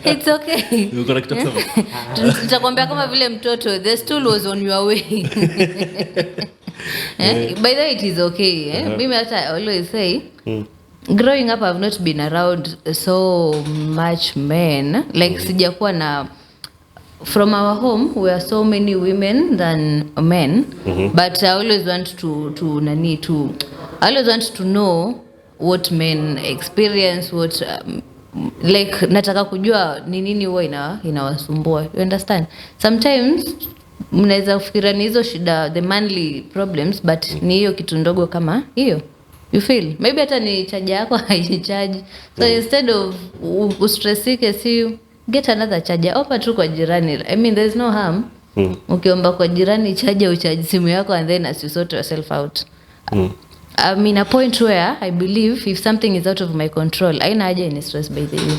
It's okay. Nitakwambia kama vile mtoto, the stool was on your way. By the way, it is okay. Mimi hata always say, growing up I've not been around so much men. Like sijakuwa na, from our home we are so many women than men. But I always want I always want to know what men experience, what like nataka kujua ni nini huwa inawasumbua. You understand? Sometimes mnaweza kufikiria ni hizo shida, the manly problems, but ni hiyo kitu ndogo kama hiyo. You feel? Maybe hata ni charge yako haicharge. So instead of ustressike, see, get another charger. Offer tu kwa jirani. I mean, there's no harm. Ukiomba kwa jirani charge, ucharge simu yako and then as you sort yourself out. I'm in a point where I believe if something is out of my control, haina haja ni stress by the way.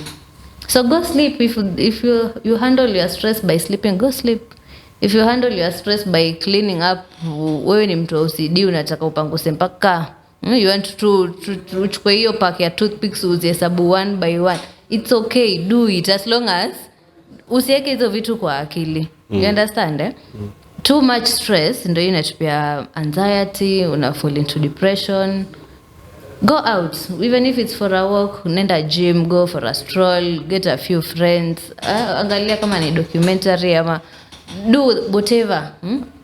So go sleep. If you handle your stress by sleeping, go sleep. If you handle your stress by cleaning up, wewe ni mtu OCD unataka upanguse mpaka you want to uchukue hiyo pack ya toothpicks uzihesabu one by one. It's okay, do it as long as usiweke hizo vitu kwa akili. You understand? Too much stress ndio inatupia anxiety, una fall into depression. Go out, even if it's for a walk, nenda gym, go for a stroll, get a few friends. Angalia kama ni documentary ama do whatever.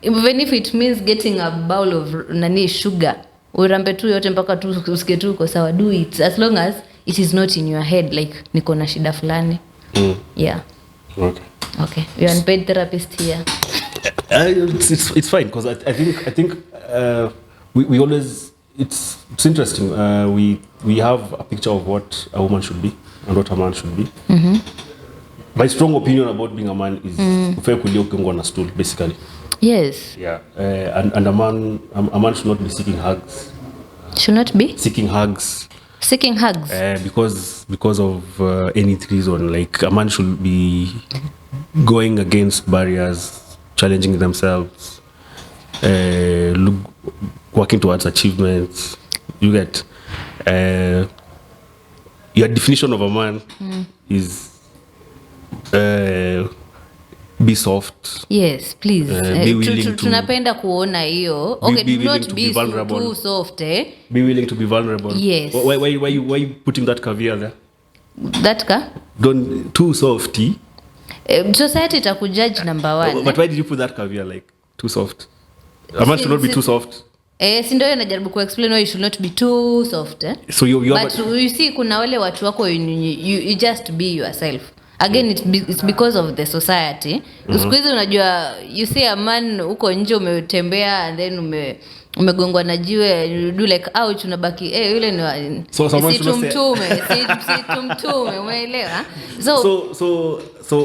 Even if it means getting a bowl of sugar urambe tu yote mpaka tu usikie tu uko sawa. Do it as long as it is not in your head like niko na shida fulani. Yeah. Okay, you're unpaid therapist here. It's fine because I think we always it's interesting. We have a picture of what a woman should be and what a man should be. My strong opinion about being a man is ufai kulia ukiongwa na stool basically. Yes. Yeah. And a man should not be seeking hugs. Should not be seeking hugs. Seeking hugs. Because of any reason, like a man should be going against barriers, challenging themselves, working towards achievements. You get your definition of a man is be soft. Yes, please. Be willing to tunapenda kuona hiyo. Okay, be do not to be vulnerable. too soft, eh? Be willing to be vulnerable. Yes. Why you putting that caveat there? That ka? Don't too softy. Society itakujudge number one. But why did you put that caveat like too soft? A man should not be too soft. Si ndio najaribu ku-explain why you should not be too soft, eh? So you but you see kuna wale watu wako you just be yourself. Again it's because of the society. Siku hizi unajua you see a man uko nje umetembea and then umegongwa na jiwe you do like ouch unabaki yule ni so si tumtume umeelewa? So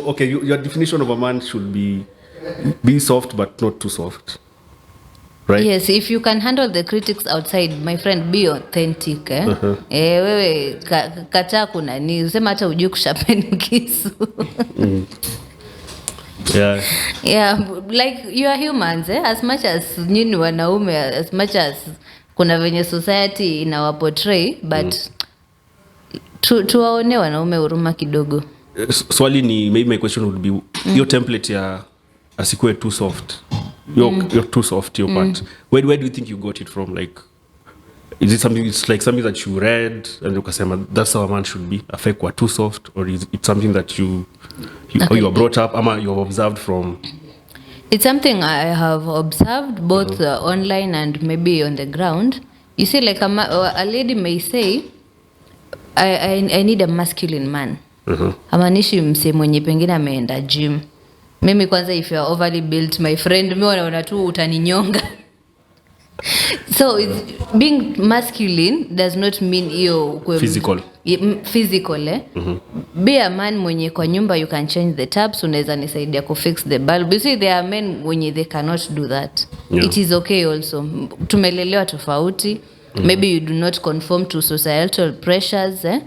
okay, your definition of a man should be soft but not too soft. Right? Yes, if you can handle the critics outside, my friend, be authentic. Wewe kataa kuna ni usema hata ujue kushapeni kisu. Yeah, like you are humans, as much as nyinyi wanaume, as much as kuna venye society inawaportray, but tuwaone wanaume huruma kidogo. Swali ni maybe my question would be your template ya asikue too soft. You're too soft, your part. Where do you think you got it from? Like, is it something? It's like something that you read and ukasema that's how a man should be. A fake too soft, or is it something that you were brought up, ama you have observed from? It's something I have observed both online and maybe on the ground. You see, like a lady may say, I need a masculine man. Hamanishi mse mwenye pengine ameenda gym. Mimi kwanza if you are overly built, my friend, mimi wanaona tu utaninyonga. So being masculine does not mean you physical eh? Be a man mwenye kwa nyumba you can change the taps, unaweza nisaidia ku fix the bulb. You see there are men mwenye they cannot do that. It is okay also. Tumelelewa tofauti. Maybe you do not conform to societal pressures, eh?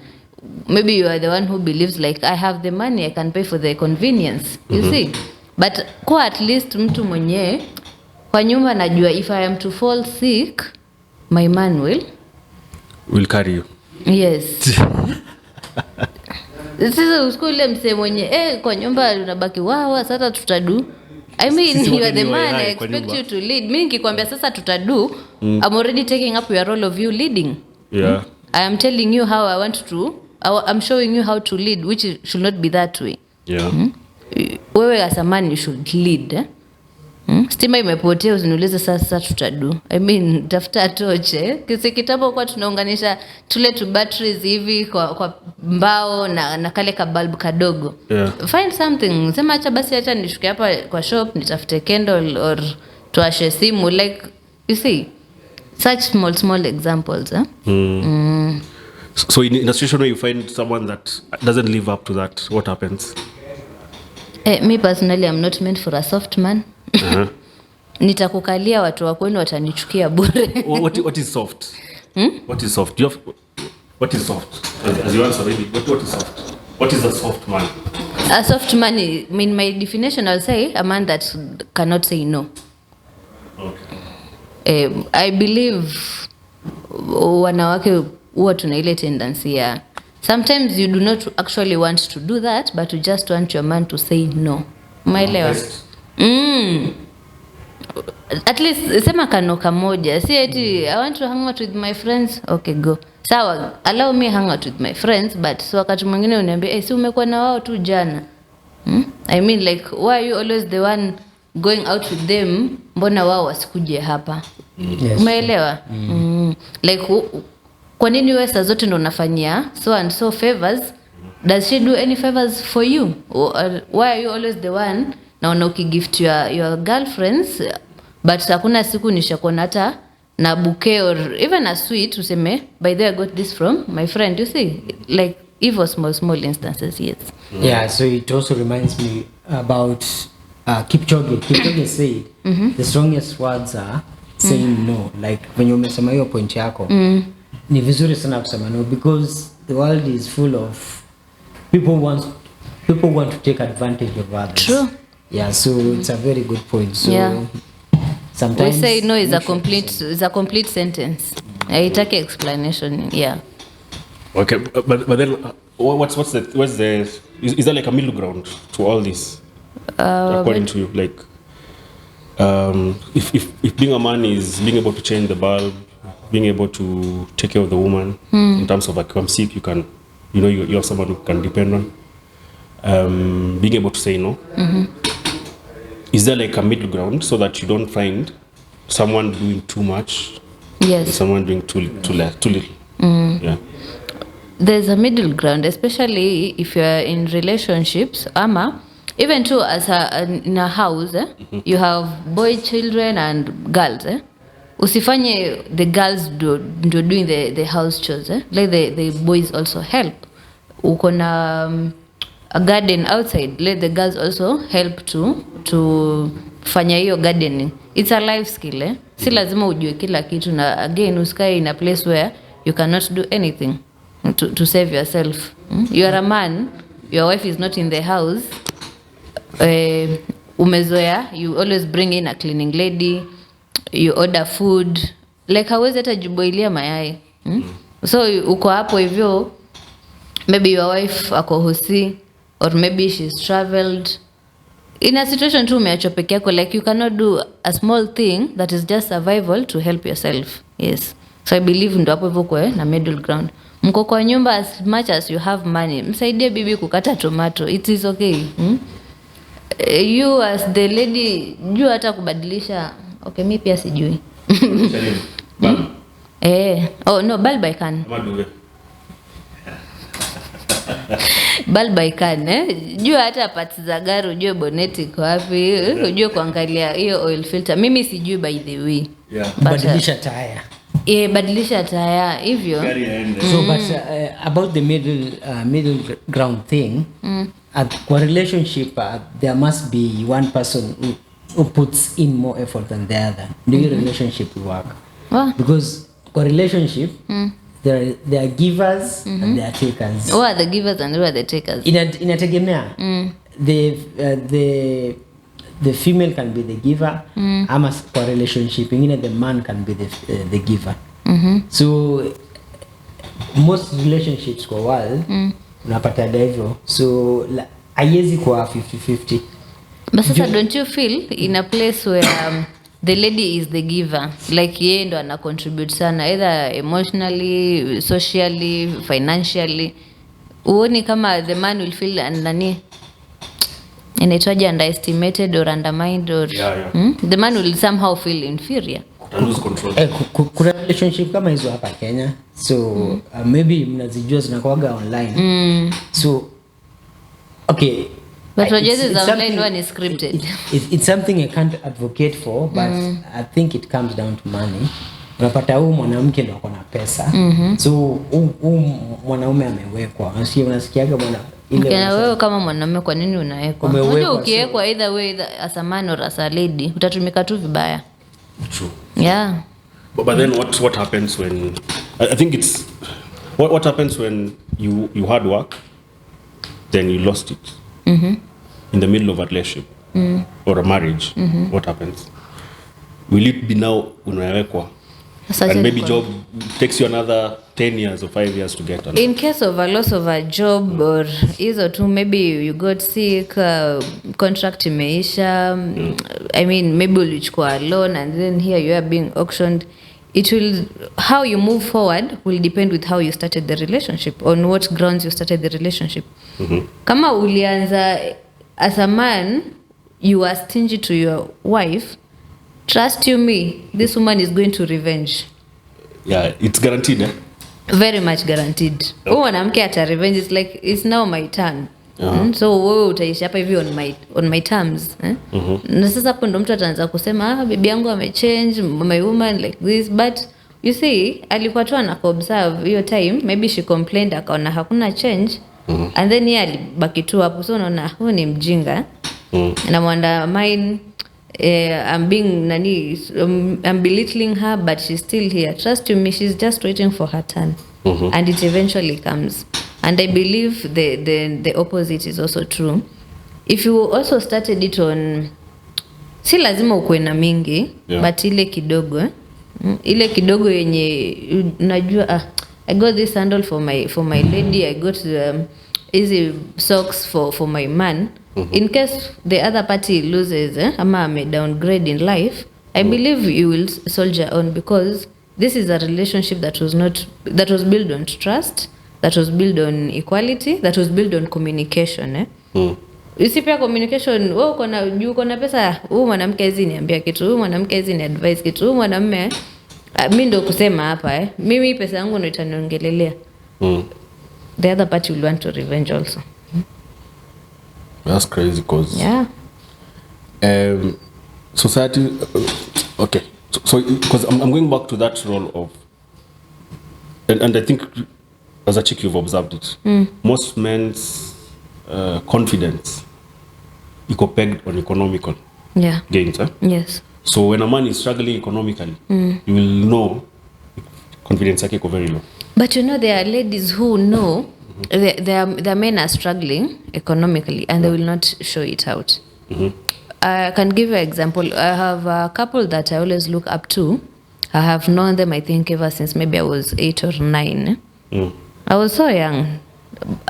Maybe you are the one who believes like I have the money, I can pay for the convenience. You see? But kwa at least mtu mwenye kwa nyumba najua if I am to fall sick, my man will carry you. Yes. Sasa usikule mse mwenye kwa nyumba unabaki wawa sasa tutadu. I mean you are the man, I expect you to lead. Mimi nikikwambia sasa tutadu, I'm already taking up your role of you leading. Yeah. I am telling you how I want to. I'm showing you how to lead, which should not be that way. Yeah. Wewe as a man you should lead. Stima imepotea usiniulize sasa tutadu. I mean tafuta toche. Kisi kitabu kwa tunaunganisha tule tu batteries hivi kwa mbao na kale ka bulb kadogo. Yeah. Find something. Sema acha basi acha nishuke hapa kwa shop nitafute candle or tuashe simu, like you see such small examples. So in a situation where you find someone that doesn't live up to that, what happens? Me personally, I'm not meant for a soft man. Nitakukalia watu wa kwenu watanichukia bure. What is soft? What is soft? What is soft? As you answer, maybe. What is soft? What is a soft man? A soft man, in my definition, I'll say a man that cannot say no. Okay. I believe wanawake huwa tuna ile tendency ya sometimes you do not actually want to do that, but you just want your man to say no. Umeelewa? At least sema kanoka moja. Si eti I want to hang out with my friends. Okay, go. Sawa, allow me hang out with my friends, but so wakati mwingine uniambia si umekuwa na wao tu jana. I mean like why are you always the one going out with them? Mbona wao wasikuje hapa? Yes. Umeelewa? Like kwa nini wewe saa zote ndo unafanyia so and so favors? Does she do any favors for you? Or why are you always the one na ukigift your girlfriends but hakuna siku nishakuona hata na bouquet or even a sweet useme by the way I got this from my friend, you see, like even small instances. Yes. Yeah, so it also reminds me about Kipchoge. Kipchoge said the strongest words are saying no. Like when you umesema hiyo point yako ni vizuri sana kusema no, because the world is full of people want to take advantage of others. True. Yeah, so it's a very good point. So Yeah. sometimes We say no is a complete sentence. Haitaki explanation. Yeah. Okay, but then what's the is there like a middle ground to all this? According to you, like if being a man is being able to change the bulb, being able to take care of the woman in terms of like if I'm sick, you can, you have someone who can depend on. Being able to say no. Is there like a middle ground so that you don't find someone doing too much? Yes. And someone doing too little. Yeah. There's a middle ground, especially if you're in relationships. Ama even too as in a house, you have boy children and girls. Usifanye the girls do doing the house chores. Let the boys also help. Uko na a garden outside, let the girls also help to fanya hiyo gardening. It's a life skill. Si lazima ujue kila kitu, na again usikae in a place where you cannot do anything to save yourself. You are a man, your wife is not in the house. Umezoea, you always bring in a cleaning lady, you order food, like hawezi hata jiboilia mayai. So uko hapo hivyo, maybe your wife ako hosi, or maybe she's traveled. In a situation tu umeachwa peke yako, like you cannot do a small thing that is just survival to help yourself. Yes. So I believe ndo hapo hivyo kwa na middle ground. Mko kwa nyumba, as much as you have money, msaidie bibi kukata tomato. It is okay. You as the lady, jua hata kubadilisha. Okay, mi pia sijui. Oh no, bulb I can. Bulb I can, jua hata parts za gari, ujue bonnet iko wapi, ujue kuangalia hiyo oil filter. Mimi sijui by the way. Yeah. badilisha tire. Badilisha tire hivyo. So but about the middle ground thing, kwa relationship there must be one person who puts in more effort than the other. Do your relationship work? Because kwa relationship there are givers and there are takers. Who are the givers and who are the takers? Inategemea. The female can be the giver, ama kwa relationship ingine the man can be the giver. So most relationships kwa world unapata hivyo, so haiwezi kwa 50-50. But sasa don't you feel in a place where the lady is the giver, like yeye ndo ana contribute sana either emotionally, socially, financially, uoni kama the man will feel inaitwaje, underestimated or undermined or the man will somehow feel inferior, lose control. Kuna relationship kama hizo hapa Kenya, so maybe mnazijua zinakuwaga online. So okay, but projects online one is scripted. It's something I can't advocate for, but I think it comes down to money. Unapata huyu mwanamke ndo ako na pesa, so huyu mwanaume amewekwa. Unasikiaga ile wewe kama mwanamume, kwa nini unawekwa? Unajua ukiwekwa either way, either as a man or as a lady, utatumika tu vibaya. True. Yeah. But then what happens when I think it's what happens when you hard work, then you lost it in the middle of a relationship or a marriage. What happens? Will it be now unawekwa? And maybe job takes you another 10 years or 5 years to get on. In case of a loss of a job or either two, maybe you got sick, contract imeisha, I mean maybe ulichukua loan and then here you are being auctioned. It will, how you move forward will depend with how you started the relationship, on what grounds you started the relationship. Kama ulianza as a man, you are stingy to your wife, trust you me, this woman is going to revenge. Yeah, it's guaranteed, eh? Very much guaranteed. Huyu mwanamke ata revenge, it's like it's now my turn. So wewe utaishi hapa hivi on my terms, eh? Na sasa hapo ndo mtu ataanza kusema bibi yangu amechange, my woman like this, but you see alikuwa tu anaobserve hiyo time, maybe she complained akaona hakuna change, and then yeye alibaki tu hapo. So unaona huyu ni mjinga, na mwanda mine I'm belittling her, but she's still here. Trust me, she's just waiting for her turn, and it eventually comes. And I believe the opposite is also true. If you also started it on, si lazima ukuwe na mingi, but ile kidogo, ile kidogo yenye unajua, I got this sandal for my lady, I got easy socks for my man. In case the other party loses, ama may downgrade in life, I believe you will soldier on, because this is a relationship that was built on trust, that was built on equality, that was built on communication. Usipia communication, wewe uko na pesa, huyu mwanamke hizi niambia kitu, huyu mwanamke hizi ni advice kitu, huyu mwanamume mimi ndo kusema hapa mimi pesa yangu ndo itaniongelelea. The other party will want to revenge also. That's crazy, cause society. Okay, so because I'm going back to that role of, and I think as a chick you've observed it. Most men's confidence iko pegged on economical gains. Yes. So when a man is struggling economically, you will know confidence yake iko very low. But you know, there are ladies who know their men are struggling economically, and they will not show it out. I can give you an example. I have a couple that I always look up to. I have known them, I think, ever since maybe I was 8 or 9. I was so young.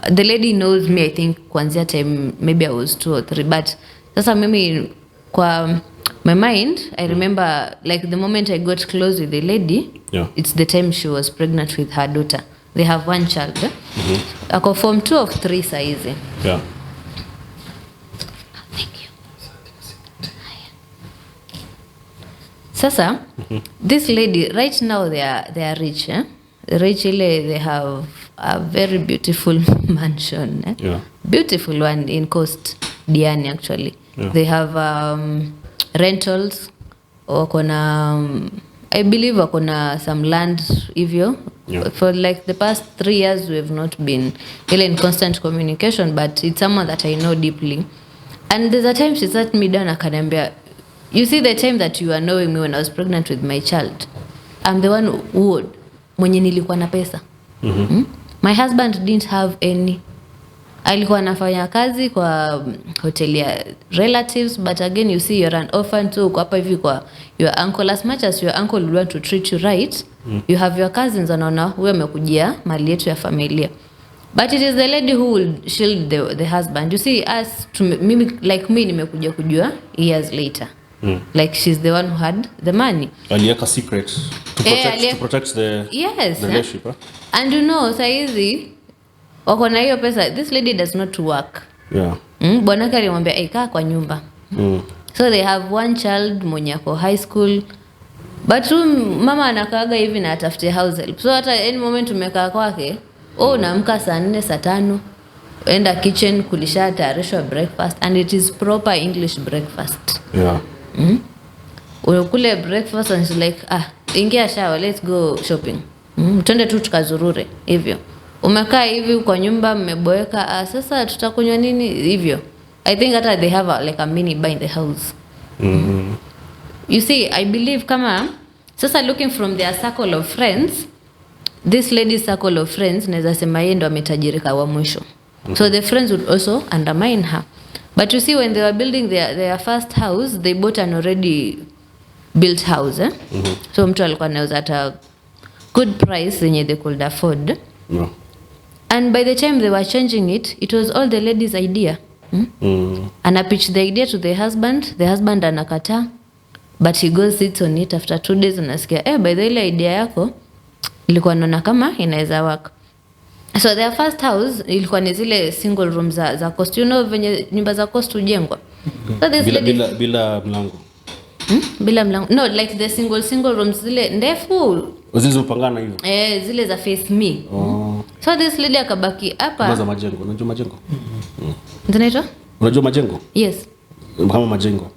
The lady knows me, I think, kwanzia time maybe I was 2 or 3. But sasa mimi kwa my mind, I remember like the moment I got close with the lady, it's the time she was pregnant with her daughter. They have one child. Ako form 2 of 3 saizi. Yeah. Thank you. Sasa, this lady, right now they are rich. Rich, they have a very beautiful mansion. Beautiful one in Coast Diani, actually. They have rentals. I believe wakona some land hivyo. For like the past 3 years we have not been in constant communication, but it's someone that I know deeply. And there's a time she sat me down akaniambia, you see the time that you are knowing me when I was pregnant with my child, I'm the one who mwenye nilikuwa na pesa. My husband didn't have any. Alikuwa anafanya kazi kwa hoteli ya relatives, but again you see you're an orphan too, uko hapa hivi kwa your uncle. As much as your uncle would want to treat you right, you have your cousins anaona wewe umekujia mali yetu ya familia. But it is the lady who will shield the husband. You see us, mimi like me nimekuja kujua years later. Like she's the one who had the money. Aliweka secret to protect the relationship. And you know, saizi wako na hiyo pesa. This lady does not work. Bwanake alimwambia kaa kwa nyumba. So they have one child mwenye ako high school. But mama anakaaga hivi na atafute house help. So hata any moment umekaa kwake, unaamka saa 4 saa 5, enda kitchen kulisha tayarishwa breakfast, and it is proper English breakfast. Unakule breakfast and she's like, ingia shower, let's go shopping. Twende tu tukazurure hivyo. Umekaa hivi kwa nyumba mmeboeka, sasa tutakunywa nini hivyo. I think hata they have like a mini bar in the house. You see, I believe kama sasa looking from their circle of friends, this lady's circle of friends naweza sema yeye ndo ametajirika wa mwisho. So the friends would also undermine her. But you see, when they were building their first house, they bought an already built house. So mtu alikuwa anauza at a good price yenye they could afford. And by the time they were changing it, it was all the lady's idea. Ana pitch the idea to the husband anakataa, but he goes sits on it after 2 days, unasikia by the ile idea yako ilikuwa naona kama inaweza work. So their first house ilikuwa ni zile single rooms za cost, you know venye nyumba za cost hujengwa. So this bila mlango. Bila mlango. No, like the single rooms zile ndefu Wazizi upangana hivyo. Zile za face me. So this lady akabaki hapa. Za majengo, unajua majengo? Zinaitwa? Unajua majengo? Yes. Kama majengo.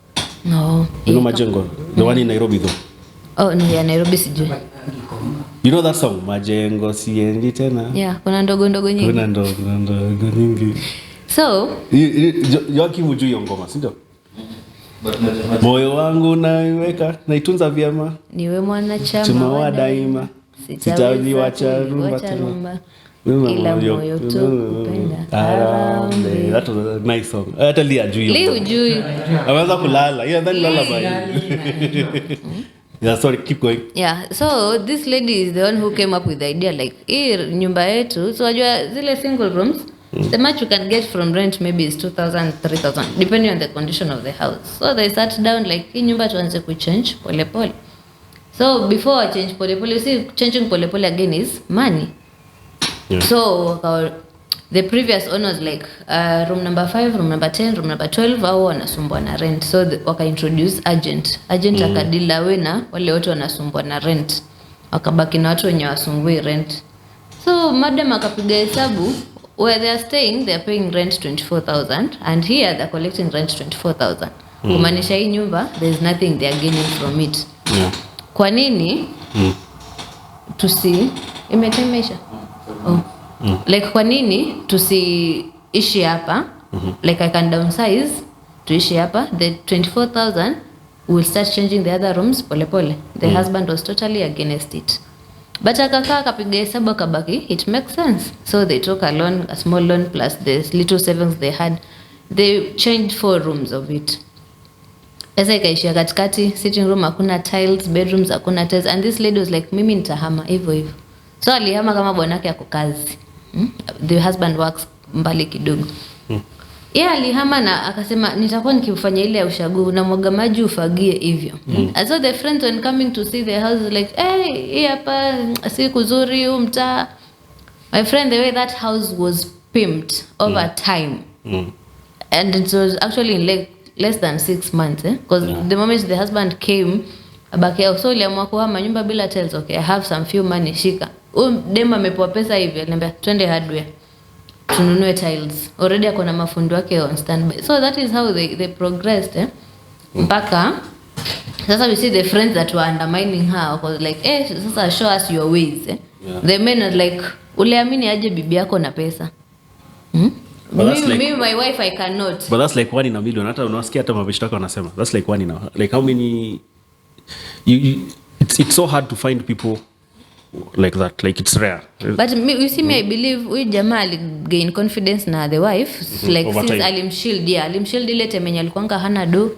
No. You know majengo? The one in Nairobi though. Oh, no, ya Nairobi sijui. You know that song? Majengo siendi tena. Yeah, kuna ndogo nyingi. Kuna ndogo nyingi. So, Joakim hujui hiyo ngoma, si ndio? Moyo wangu naiweka, naitunza vyema. Niwe mwanachama wa daima. Sitawacha rumba tena. Ila moyo tu kupenda. That was a nice song. Hata Lia hujui. Ameanza kulala. Yeah, then lullaby. Yeah, sorry, keep going. Yeah, so this lady is the one who came up with the idea like, nyumba yetu, so wajua zile single rooms, the much you can get from rent maybe is 2,000, 3,000, depending on the condition of the house. So they sat down like, hii nyumba tuanze kuchange pole pole. So before I change pole pole, you see, changing pole pole again is money. Yeah. So the previous owners like room number 5, room number 10, room number 12 au wanasumbua na rent. So waka introduce agent akadila wena wale wote wanasumbua na rent, wakabaki na watu wenye wasumbui rent. So madam akapiga hesabu, where they are staying they are paying rent 24,000 and here they are collecting rent 24,000. Kumaanisha hii nyumba there is nothing they are gaining from it. Yeah. Kwa nini imetemesha? Like kwa nini tusiishi hapa? Like I can downsize tuishi hapa, the 24,000 will start changing the other rooms pole pole. The husband was totally against it, but akapiga hesabu akabaki it makes sense. So they took a loan, a small loan plus the little savings they had, they changed 4 rooms of it. Pesa ikaishia katikati, sitting room hakuna tiles, bedrooms hakuna tiles, and this lady was like, mimi nitahama hivyo. So alihama kama bwanake ako kazi. The husband works mbali kidogo. Alihama na akasema nitakuwa nikifanya ile ya ushago na mwaga maji ufagie hivyo. And so the friends when coming to see the house like, hey, hapa si kuzuri mtaa. My friend, the way that house was pimped over time. And it was actually in like less than 6 months, because the moment the husband came abaki so aliamua kuhama nyumba bila tells, okay, I have some few money, shika. Dema amepewa pesa hivi, aliniambia twende hardware tununue tiles, already akona mafundi wake on standby. So that is how they progressed mpaka sasa we see the friends that were undermining her because like sasa show us your ways. The men are like, uliamini aje bibi yako na pesa? Me, my wife, I cannot. But that's like 1 in a million. Hata unasikia hata mabishi wako wanasema that's like 1 in a, like how many it's so hard to find people like that, like it's rare. But you see me, I believe huyu jamaa gain confidence na the wife like over since time. alimshield ile temenye alikuanga hana do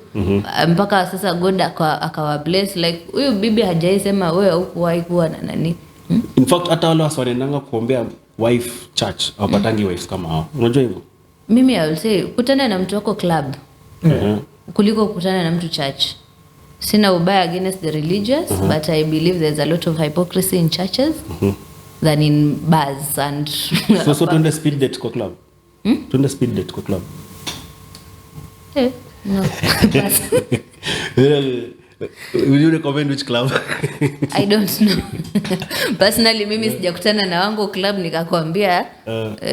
mpaka sasa God akawa bless like huyu bibi hajaisema wewe hukuwahi kuwa na nani. In fact hata wale wanaendanga kuombea wife church hawapatangi wives kama hao. Unajua hivyo? Mimi I will say kutana na mtu wako club kuliko kukutana na mtu church. Sina ubaya against the religious, but I believe there's a lot of hypocrisy in churches than in bars and so tuende speed date kwa club. Tuende speed date kwa club. No. Will you recommend which club? I don't know. Personally mimi sijakutana na wangu club nikakwambia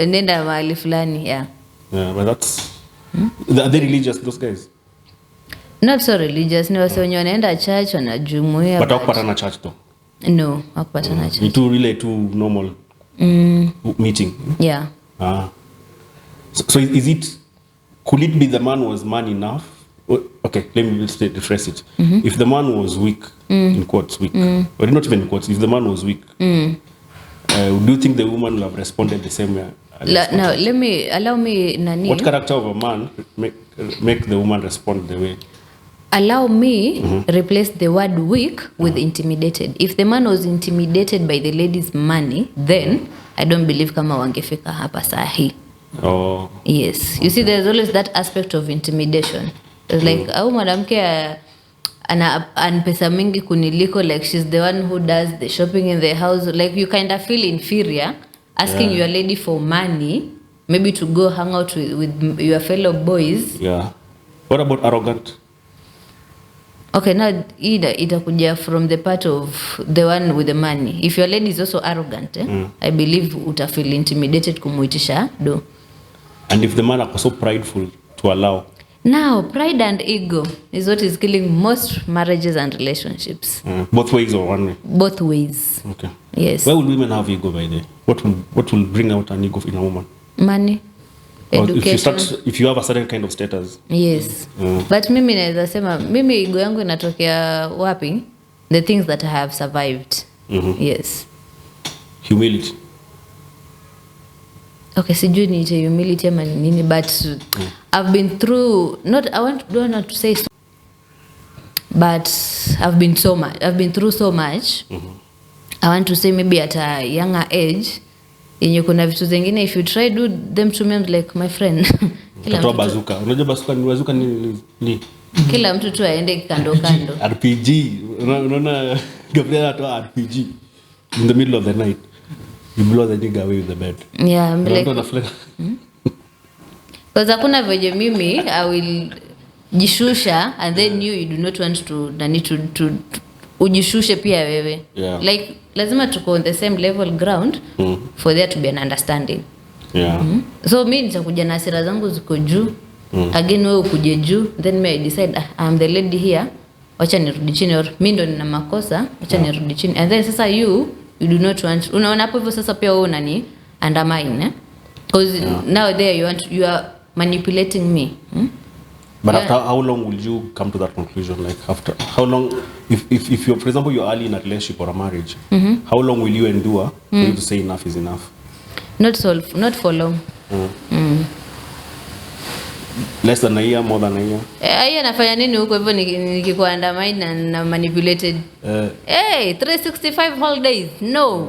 nenda mahali fulani. Yeah, but that's are they religious those guys? Not so religious. Ni wase wenye wanaenda church wanajumuia. But hawakupatana church though. No, hawakupatana church. Ni tu really too normal meeting. Yeah. So could it be the man was man enough? Okay, let me rephrase it. If the man was weak, in quotes weak, or not even in quotes, if the man was weak, do you think the woman will have responded the same way? Now, allow me, Nani. What character of a man make the woman respond the way? Allow me replace the word weak with intimidated. If the man was intimidated by the lady's money, then I don't believe kama wangefika hapa sahi. Oh. Yes. You see, there's always that aspect of intimidation. It's like, au mwanamke ana pesa mingi kuniliko, like she's the one who does the shopping in the house. Like you kind of feel inferior asking your lady for money, maybe to go hang out with your fellow boys. Yeah. What about arrogant? Okay, now itakuja from the part of the one with the money. If your lady is also arrogant, I believe utafeel intimidated kumuitisha do. And if the man are so prideful to allow. Now, pride and ego is what is killing most marriages and relationships. Both ways or one way? Both ways. Okay. Yes. Why would women have ego by the way? What will bring out an ego in a woman? Money. Education. If you have a certain kind of status. Yes. But mimi naweza sema mimi ego yangu inatokea wapi? The things that I have survived. Yes. Humility. Okay, sijui niite humility ama nini, but I've been through, don't want to say so, but I've been through so much. I want to say maybe at a younger age yenye kuna vitu zingine if you try do them to me like my friend. Kila bazuka. Unajua bazuka ni kila mtu tu aende kando kando. RPG. Unaona Gabriel atoa RPG in the middle of the night. You blow the nigga away with the bed. Yeah, I'm like because hakuna vile mimi I will jishusha and then you do not want to ujishushe pia wewe. Yeah. Like lazima tuko on the same level ground for there to be an understanding. Yeah. So mimi nitakuja na hasira zangu ziko juu. Again wewe ukuje juu, then me I decide I'm the lady here. Wacha nirudi chini, or mimi ndo nina makosa, wacha nirudi chini. And then sasa you do not want, unaona hapo hivyo sasa pia wewe unani undermine, because now there you are manipulating me. But after how long will you come to that conclusion? Like after how long, if you're, for example, you're early in a relationship or a marriage, how long will you endure for you to say enough is enough? Not for long. Less than a year, more than a year? Aya nafanya nini huko hivyo nikikuandamine na manipulated? Hey, 365 whole days. No.